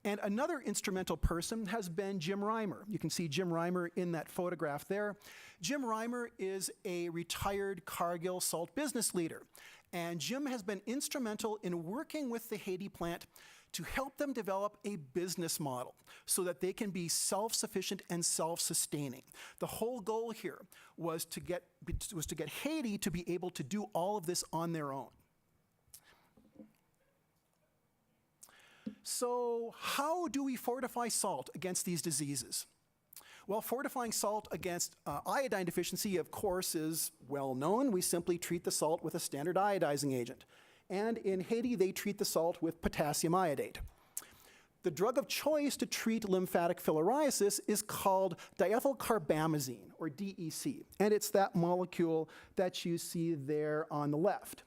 And another instrumental person has been Jim Reimer. You can see Jim Reimer in that photograph there. Jim Reimer is a retired Cargill Salt business leader. And Jim has been instrumental in working with the Haiti plant to help them develop a business model so that they can be self-sufficient and self-sustaining. The whole goal here was to get Haiti to be able to do all of this on their own. So how do we fortify salt against these diseases? Well, fortifying salt against iodine deficiency, of course, is well known. We simply treat the salt with a standard iodizing agent. And in Haiti, they treat the salt with potassium iodate. The drug of choice to treat lymphatic filariasis is called diethylcarbamazine, or DEC, and it's that molecule that you see there on the left.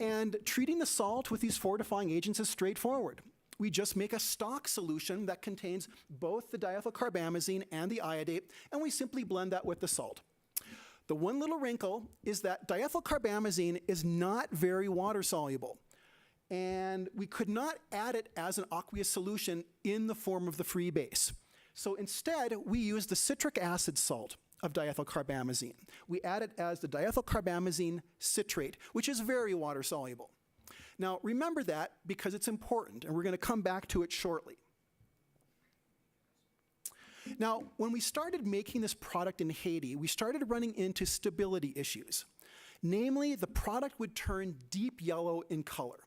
And treating the salt with these fortifying agents is straightforward. We just make a stock solution that contains both the diethylcarbamazine and the iodate, and we simply blend that with the salt. The one little wrinkle is that diethylcarbamazine is not very water soluble, and we could not add it as an aqueous solution in the form of the free base. So instead, we use the citric acid salt of diethylcarbamazine. We add it as the diethylcarbamazine citrate, which is very water soluble. Now, remember that because it's important, and we're going to come back to it shortly. Now, when we started making this product in Haiti, we started running into stability issues. Namely, the product would turn deep yellow in color.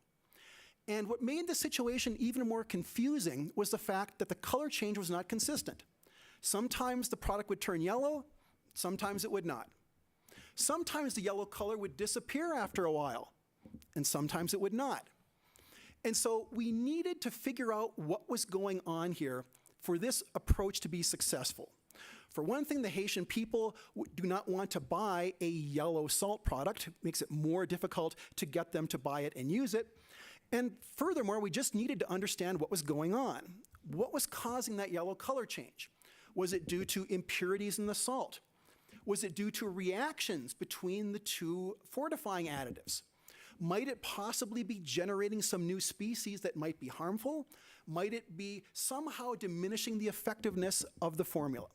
And what made the situation even more confusing was the fact that the color change was not consistent. Sometimes the product would turn yellow, sometimes it would not. Sometimes the yellow color would disappear after a while, and sometimes it would not. And so we needed to figure out what was going on here for this approach to be successful. For one thing, the Haitian people do not want to buy a yellow salt product. It makes it more difficult to get them to buy it and use it. And furthermore, we just needed to understand what was going on. What was causing that yellow color change? Was it due to impurities in the salt? Was it due to reactions between the two fortifying additives? Might it possibly be generating some new species that might be harmful? Might it be somehow diminishing the effectiveness of the formula?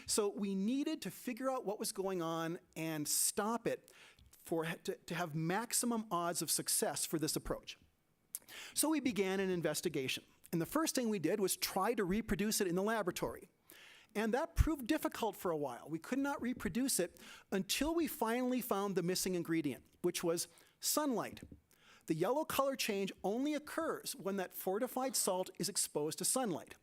So we needed to figure out what was going on and stop it to have maximum odds of success for this approach. So we began an investigation. And the first thing we did was try to reproduce it in the laboratory. And that proved difficult for a while. We could not reproduce it until we finally found the missing ingredient, which was sunlight. The yellow color change only occurs when that fortified salt is exposed to sunlight.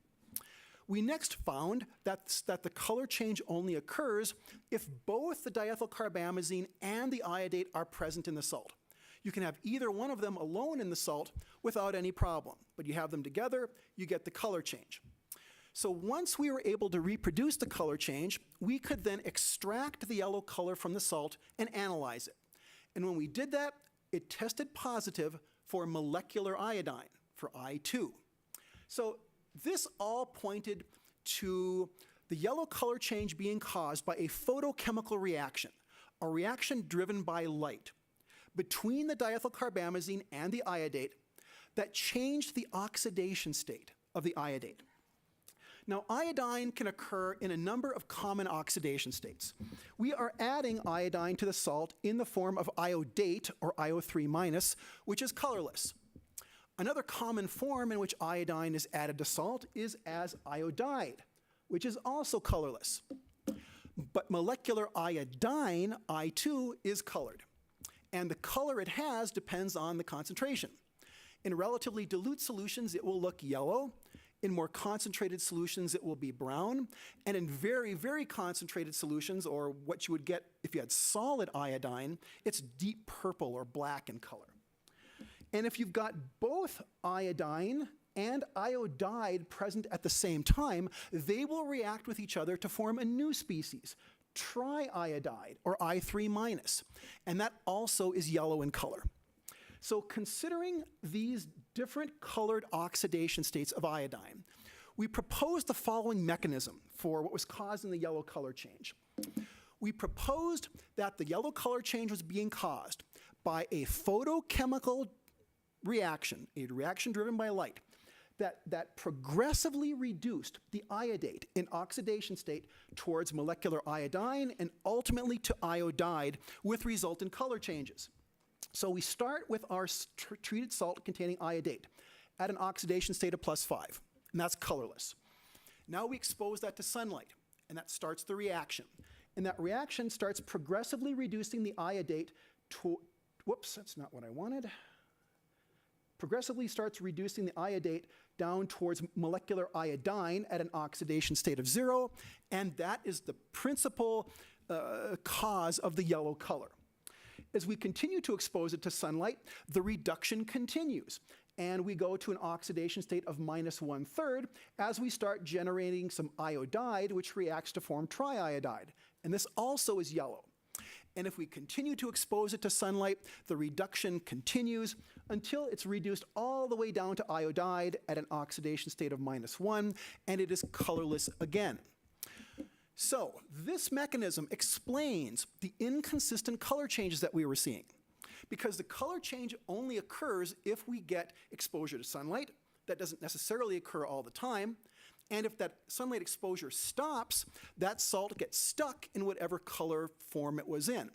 We next found that the color change only occurs if both the diethylcarbamazine and the iodate are present in the salt. You can have either one of them alone in the salt without any problem, but you have them together, you get the color change. So once we were able to reproduce the color change, we could then extract the yellow color from the salt and analyze it. And when we did that, it tested positive for molecular iodine, for I2. So this all pointed to the yellow color change being caused by a photochemical reaction, a reaction driven by light. Between the diethylcarbamazine and the iodate, that changed the oxidation state of the iodate. Now, iodine can occur in a number of common oxidation states. We are adding iodine to the salt in the form of iodate, or IO3-, which is colorless. Another common form in which iodine is added to salt is as iodide, which is also colorless. But molecular iodine, I2, is colored. And the color it has depends on the concentration. In relatively dilute solutions, it will look yellow. In more concentrated solutions, it will be brown. And in very, very concentrated solutions, or what you would get if you had solid iodine, it's deep purple or black in color. And if you've got both iodine and iodide present at the same time, they will react with each other to form a new species, triiodide, or I3-, and that also is yellow in color. So considering these different colored oxidation states of iodine, we proposed the following mechanism for what was causing the yellow color change. We proposed that the yellow color change was being caused by a photochemical reaction, a reaction driven by light, that progressively reduced the iodate in oxidation state towards molecular iodine and ultimately to iodide with resultant color changes. So we start with our treated salt containing iodate at an oxidation state of +5, and that's colorless. Now we expose that to sunlight, and that starts the reaction. And that reaction starts progressively reducing the iodate to, whoops, that's not what I wanted. Progressively starts reducing the iodate down towards molecular iodine at an oxidation state of 0, and that is the principal cause of the yellow color. As we continue to expose it to sunlight, the reduction continues, and we go to an oxidation state of -1/3 as we start generating some iodide, which reacts to form triiodide, and this also is yellow. And if we continue to expose it to sunlight, the reduction continues until it's reduced all the way down to iodide at an oxidation state of -1, and it is colorless again. So this mechanism explains the inconsistent color changes that we were seeing, because the color change only occurs if we get exposure to sunlight. That doesn't necessarily occur all the time. And if that sunlight exposure stops, that salt gets stuck in whatever color form it was in.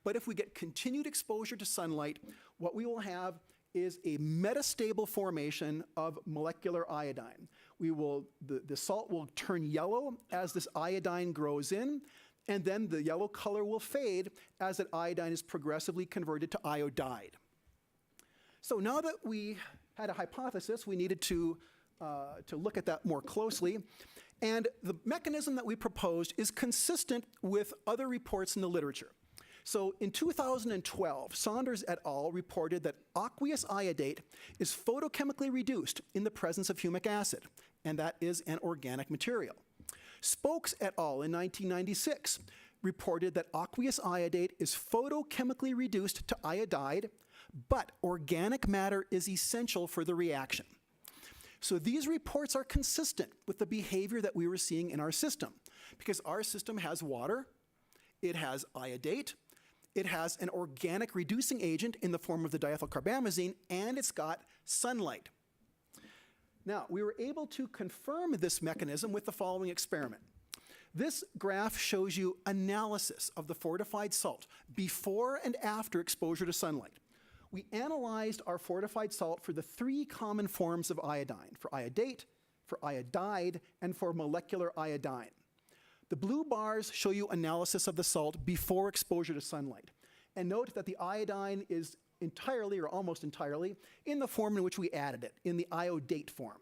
But if we get continued exposure to sunlight, what we will have is a metastable formation of molecular iodine. The salt will turn yellow as this iodine grows in, and then the yellow color will fade as that iodine is progressively converted to iodide. So now that we had a hypothesis, we needed to look at that more closely. And the mechanism that we proposed is consistent with other reports in the literature. So in 2012, Saunders et al. Reported that aqueous iodate is photochemically reduced in the presence of humic acid, and that is an organic material. Spokes et al. In 1996 reported that aqueous iodate is photochemically reduced to iodide, but organic matter is essential for the reaction. So these reports are consistent with the behavior that we were seeing in our system, because our system has water, it has iodate, it has an organic reducing agent in the form of the diethylcarbamazine, and it's got sunlight. Now, we were able to confirm this mechanism with the following experiment. This graph shows you analysis of the fortified salt before and after exposure to sunlight. We analyzed our fortified salt for the 3 common forms of iodine, for iodate, for iodide, and for molecular iodine. The blue bars show you analysis of the salt before exposure to sunlight. And note that the iodine is entirely or almost entirely in the form in which we added it, in the iodate form.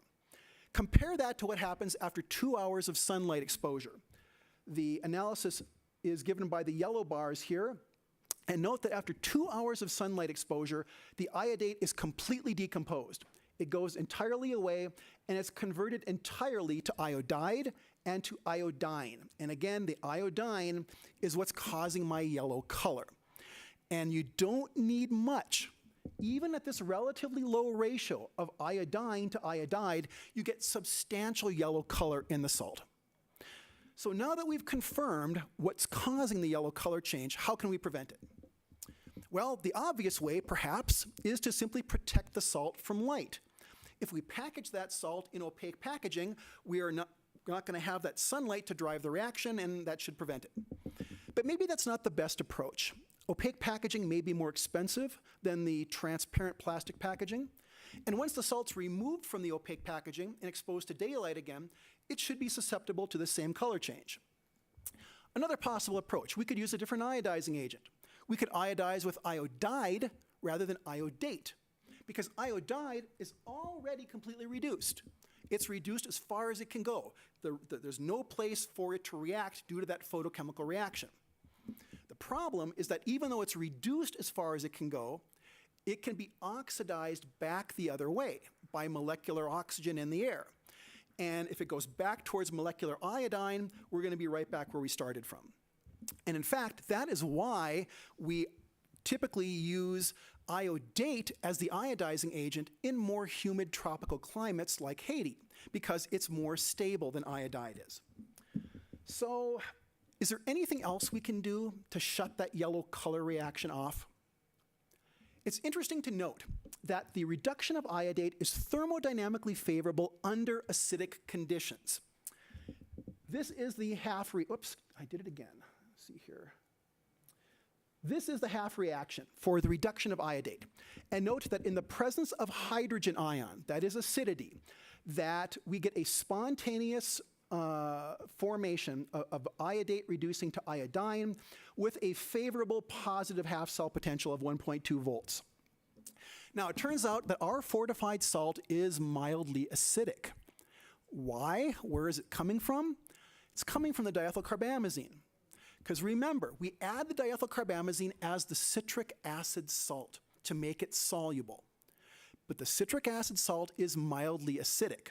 Compare that to what happens after 2 hours of sunlight exposure. The analysis is given by the yellow bars here. And note that after 2 hours of sunlight exposure, the iodate is completely decomposed. It goes entirely away, and it's converted entirely to iodide and to iodine. And again, the iodine is what's causing my yellow color. And you don't need much. Even at this relatively low ratio of iodine to iodide, you get substantial yellow color in the salt. So now that we've confirmed what's causing the yellow color change, how can we prevent it? Well, the obvious way, perhaps, is to simply protect the salt from light. If we package that salt in opaque packaging, we are not going to have that sunlight to drive the reaction, and that should prevent it. But maybe that's not the best approach. Opaque packaging may be more expensive than the transparent plastic packaging. And once the salt's removed from the opaque packaging and exposed to daylight again, it should be susceptible to the same color change. Another possible approach, we could use a different iodizing agent. We could iodize with iodide rather than iodate, because iodide is already completely reduced. It's reduced as far as it can go. There's no place for it to react due to that photochemical reaction. The problem is that even though it's reduced as far as it can go, it can be oxidized back the other way by molecular oxygen in the air. And if it goes back towards molecular iodine, we're going to be right back where we started from. And in fact, that is why we typically use iodate as the iodizing agent in more humid tropical climates like Haiti, because it's more stable than iodide is. So, is there anything else we can do to shut that yellow color reaction off? It's interesting to note that the reduction of iodate is thermodynamically favorable under acidic conditions. This is the oops, I did it again. Let's see here. This is the half reaction for the reduction of iodate. And note that in the presence of hydrogen ion, that is acidity, that we get a spontaneous formation of iodate reducing to iodine with a favorable positive half cell potential of 1.2 volts. Now, it turns out that our fortified salt is mildly acidic. Why? Where is it coming from? It's coming from the diethylcarbamazine. Because remember, we add the diethylcarbamazine as the citric acid salt to make it soluble. But the citric acid salt is mildly acidic.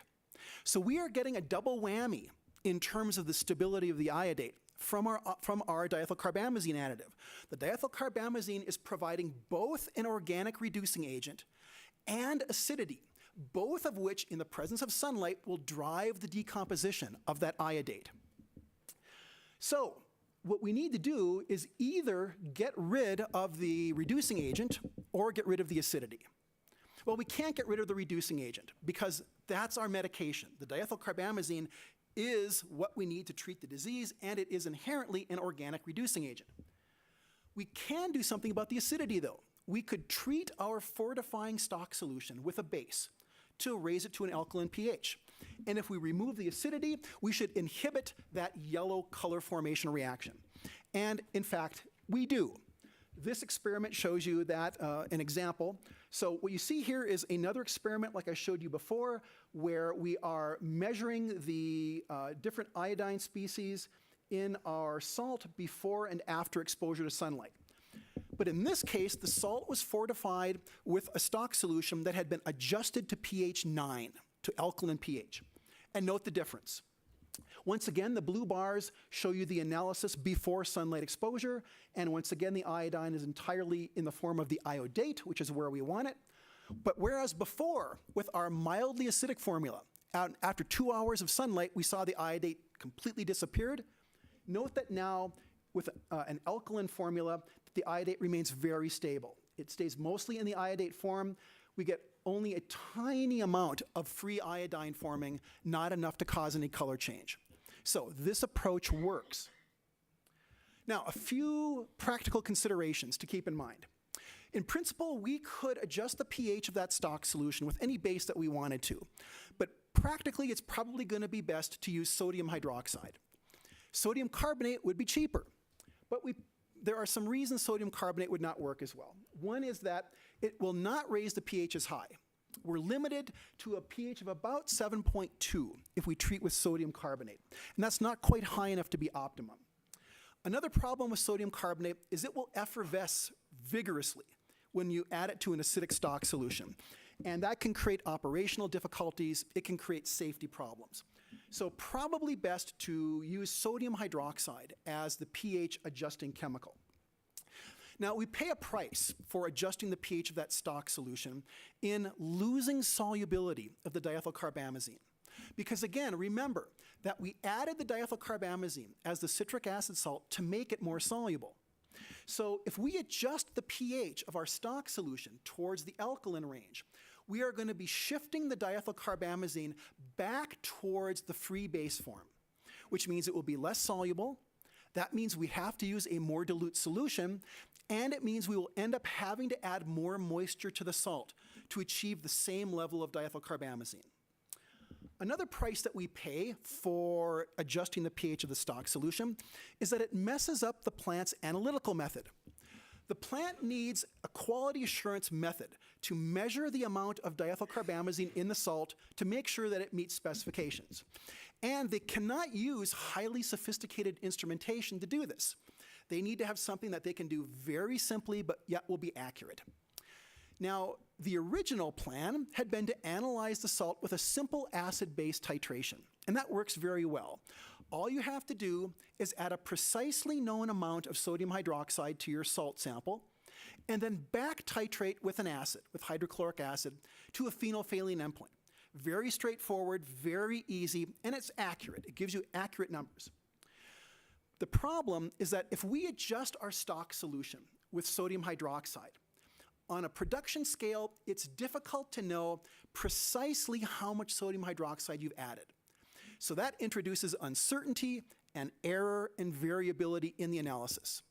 So we are getting a double whammy in terms of the stability of the iodate from our diethylcarbamazine additive. The diethylcarbamazine is providing both an organic reducing agent and acidity, both of which in the presence of sunlight will drive the decomposition of that iodate. So what we need to do is either get rid of the reducing agent or get rid of the acidity. Well, we can't get rid of the reducing agent because that's our medication. The diethylcarbamazine is what we need to treat the disease, and it is inherently an organic reducing agent. We can do something about the acidity, though. We could treat our fortifying stock solution with a base to raise it to an alkaline pH. And if we remove the acidity, we should inhibit that yellow color formation reaction. And in fact, we do. This experiment shows you that, an example. So what you see here is another experiment like I showed you before, where we are measuring the different iodine species in our salt before and after exposure to sunlight. But in this case, the salt was fortified with a stock solution that had been adjusted to pH 9, to alkaline pH. And note the difference. Once again, the blue bars show you the analysis before sunlight exposure, and once again, the iodine is entirely in the form of the iodate, which is where we want it. But whereas before, with our mildly acidic formula, after 2 hours of sunlight, we saw the iodate completely disappeared. Note that now, with an alkaline formula, the iodate remains very stable. It stays mostly in the iodate form. We get only a tiny amount of free iodine forming, not enough to cause any color change. So this approach works. Now, a few practical considerations to keep in mind. In principle, we could adjust the pH of that stock solution with any base that we wanted to, but practically it's probably going to be best to use sodium hydroxide. Sodium carbonate would be cheaper, but there are some reasons sodium carbonate would not work as well. One is that it will not raise the pH as high. We're limited to a pH of about 7.2 if we treat with sodium carbonate, and that's not quite high enough to be optimum. Another problem with sodium carbonate is it will effervesce vigorously when you add it to an acidic stock solution, and that can create operational difficulties. It can create safety problems. So probably best to use sodium hydroxide as the pH adjusting chemical. Now, we pay a price for adjusting the pH of that stock solution in losing solubility of the diethylcarbamazine. Because again, remember that we added the diethylcarbamazine as the citric acid salt to make it more soluble. So if we adjust the pH of our stock solution towards the alkaline range, we are going to be shifting the diethylcarbamazine back towards the free base form, which means it will be less soluble. That means we have to use a more dilute solution, and it means we will end up having to add more moisture to the salt to achieve the same level of diethylcarbamazine. Another price that we pay for adjusting the pH of the stock solution is that it messes up the plant's analytical method. The plant needs a quality assurance method to measure the amount of diethylcarbamazine in the salt to make sure that it meets specifications. And they cannot use highly sophisticated instrumentation to do this. They need to have something that they can do very simply, but yet will be accurate. Now, the original plan had been to analyze the salt with a simple acid-base titration, and that works very well. All you have to do is add a precisely known amount of sodium hydroxide to your salt sample, and then back titrate with an acid, with hydrochloric acid, to a phenolphthalein endpoint. Very straightforward, very easy, and it's accurate. It gives you accurate numbers. The problem is that if we adjust our stock solution with sodium hydroxide, on a production scale, it's difficult to know precisely how much sodium hydroxide you've added. So that introduces uncertainty and error and variability in the analysis.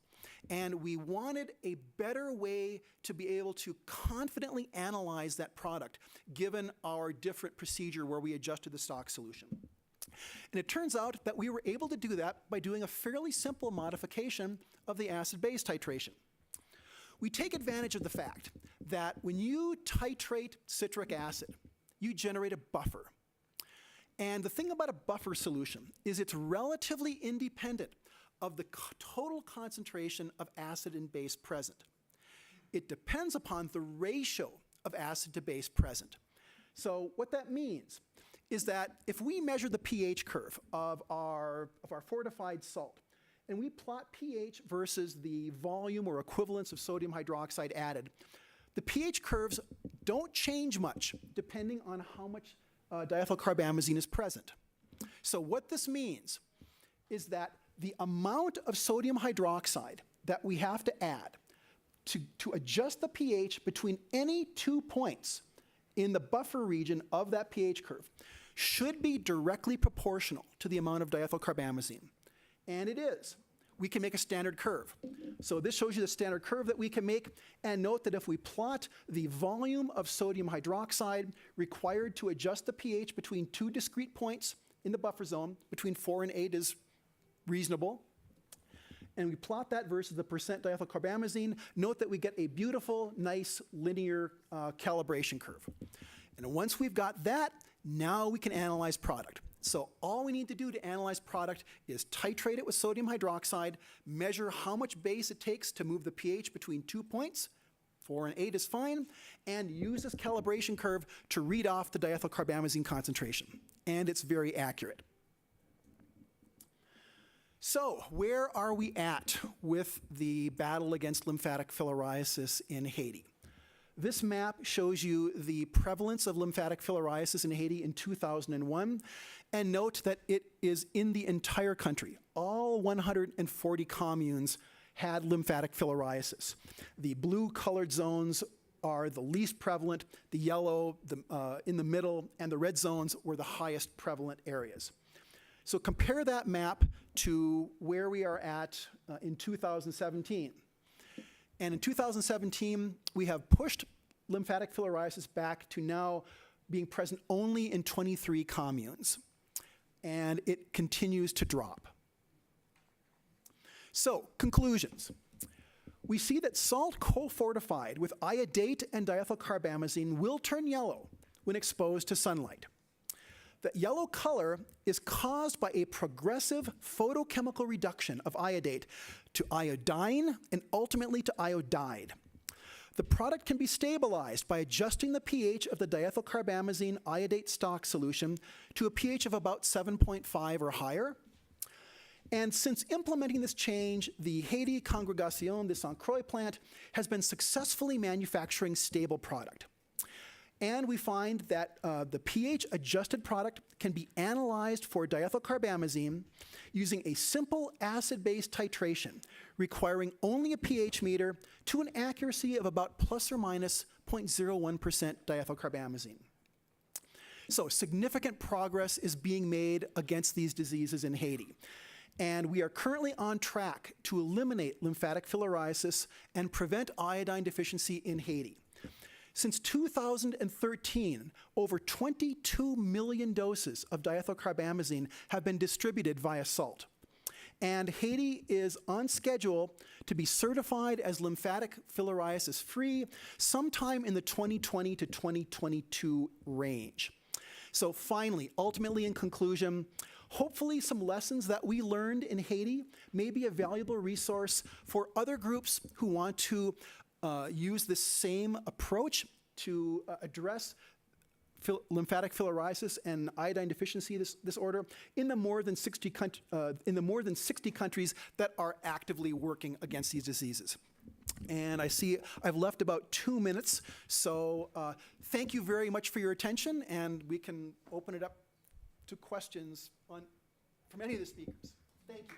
And we wanted a better way to be able to confidently analyze that product, given our different procedure where we adjusted the stock solution. And it turns out that we were able to do that by doing a fairly simple modification of the acid-base titration. We take advantage of the fact that when you titrate citric acid, you generate a buffer. And the thing about a buffer solution is it's relatively independent of the total concentration of acid and base present. It depends upon the ratio of acid to base present. So what that means is that if we measure the pH curve of our fortified salt, and we plot pH versus the volume or equivalence of sodium hydroxide added, the pH curves don't change much depending on how much diethylcarbamazine is present. So what this means is that the amount of sodium hydroxide that we have to add to adjust the pH between any 2 points in the buffer region of that pH curve should be directly proportional to the amount of diethylcarbamazine. And it is. We can make a standard curve. So this shows you the standard curve that we can make, and note that if we plot the volume of sodium hydroxide required to adjust the pH between 2 discrete points in the buffer zone, between 4 and 8 is reasonable, and we plot that versus the percent diethylcarbamazine, note that we get a beautiful, nice, linear calibration curve. And once we've got that, now we can analyze product. So all we need to do to analyze product is titrate it with sodium hydroxide, measure how much base it takes to move the pH between 2 points, 4 and 8 is fine, and use this calibration curve to read off the diethylcarbamazine concentration. And it's very accurate. So where are we at with the battle against lymphatic filariasis in Haiti? This map shows you the prevalence of lymphatic filariasis in Haiti in 2001, and note that it is in the entire country. All 140 communes had lymphatic filariasis. The blue-colored zones are the least prevalent, the yellow in the middle, and the red zones were the highest prevalent areas. So compare that map to where we are at in 2017. And in 2017, we have pushed lymphatic filariasis back to now being present only in 23 communes. And it continues to drop. So, conclusions. We see that salt co-fortified with iodate and diethylcarbamazine will turn yellow when exposed to sunlight. The yellow color is caused by a progressive photochemical reduction of iodate to iodine and ultimately to iodide. The product can be stabilized by adjusting the pH of the diethylcarbamazine iodate stock solution to a pH of about 7.5 or higher. And since implementing this change, the Haiti Congregation de Saint Croix plant has been successfully manufacturing stable product. And we find that the pH-adjusted product can be analyzed for diethylcarbamazine using a simple acid-base titration, requiring only a pH meter to an accuracy of about plus or minus 0.01% diethylcarbamazine. So significant progress is being made against these diseases in Haiti. And we are currently on track to eliminate lymphatic filariasis and prevent iodine deficiency in Haiti. Since 2013, over 22 million doses of diethylcarbamazine have been distributed via salt. And Haiti is on schedule to be certified as lymphatic filariasis free sometime in the 2020 to 2022 range. So finally, ultimately in conclusion, hopefully some lessons that we learned in Haiti may be a valuable resource for other groups who want to use this same approach to address lymphatic filariasis and iodine deficiency disorder in the more than 60 countries that are actively working against these diseases. And I see I've left about 2 minutes, so thank you very much for your attention, and we can open it up to questions from any of the speakers. Thank you.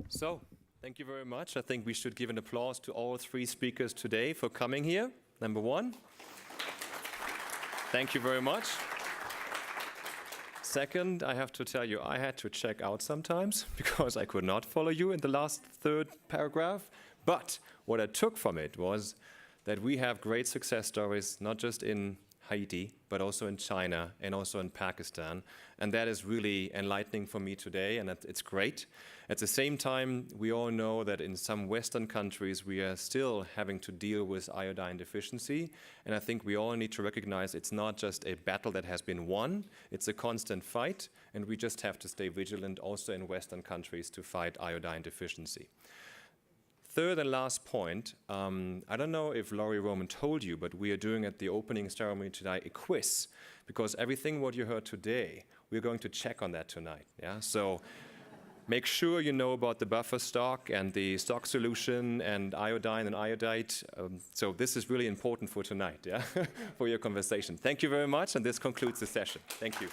So, thank you very much. I think we should give an applause to all three speakers today for coming here. Number one. Thank you very much. Second, I have to tell you, I had to check out sometimes because I could not follow you in the last third paragraph. But what I took from it was that we have great success stories, not just in Haiti, but also in China and also in Pakistan. And that is really enlightening for me today, and it's great. At the same time, we all know that in some Western countries, we are still having to deal with iodine deficiency. And I think we all need to recognize it's not just a battle that has been won, it's a constant fight, and we just have to stay vigilant also in Western countries to fight iodine deficiency. Third and last point, I don't know if Laurie Roman told you, but we are doing at the opening ceremony today a quiz, because everything what you heard today, we're going to check on that tonight. Yeah, so make sure you know about the buffer stock and the stock solution and iodine and iodide. So this is really important for tonight, yeah, for your conversation. Thank you very much, and this concludes the session. Thank you.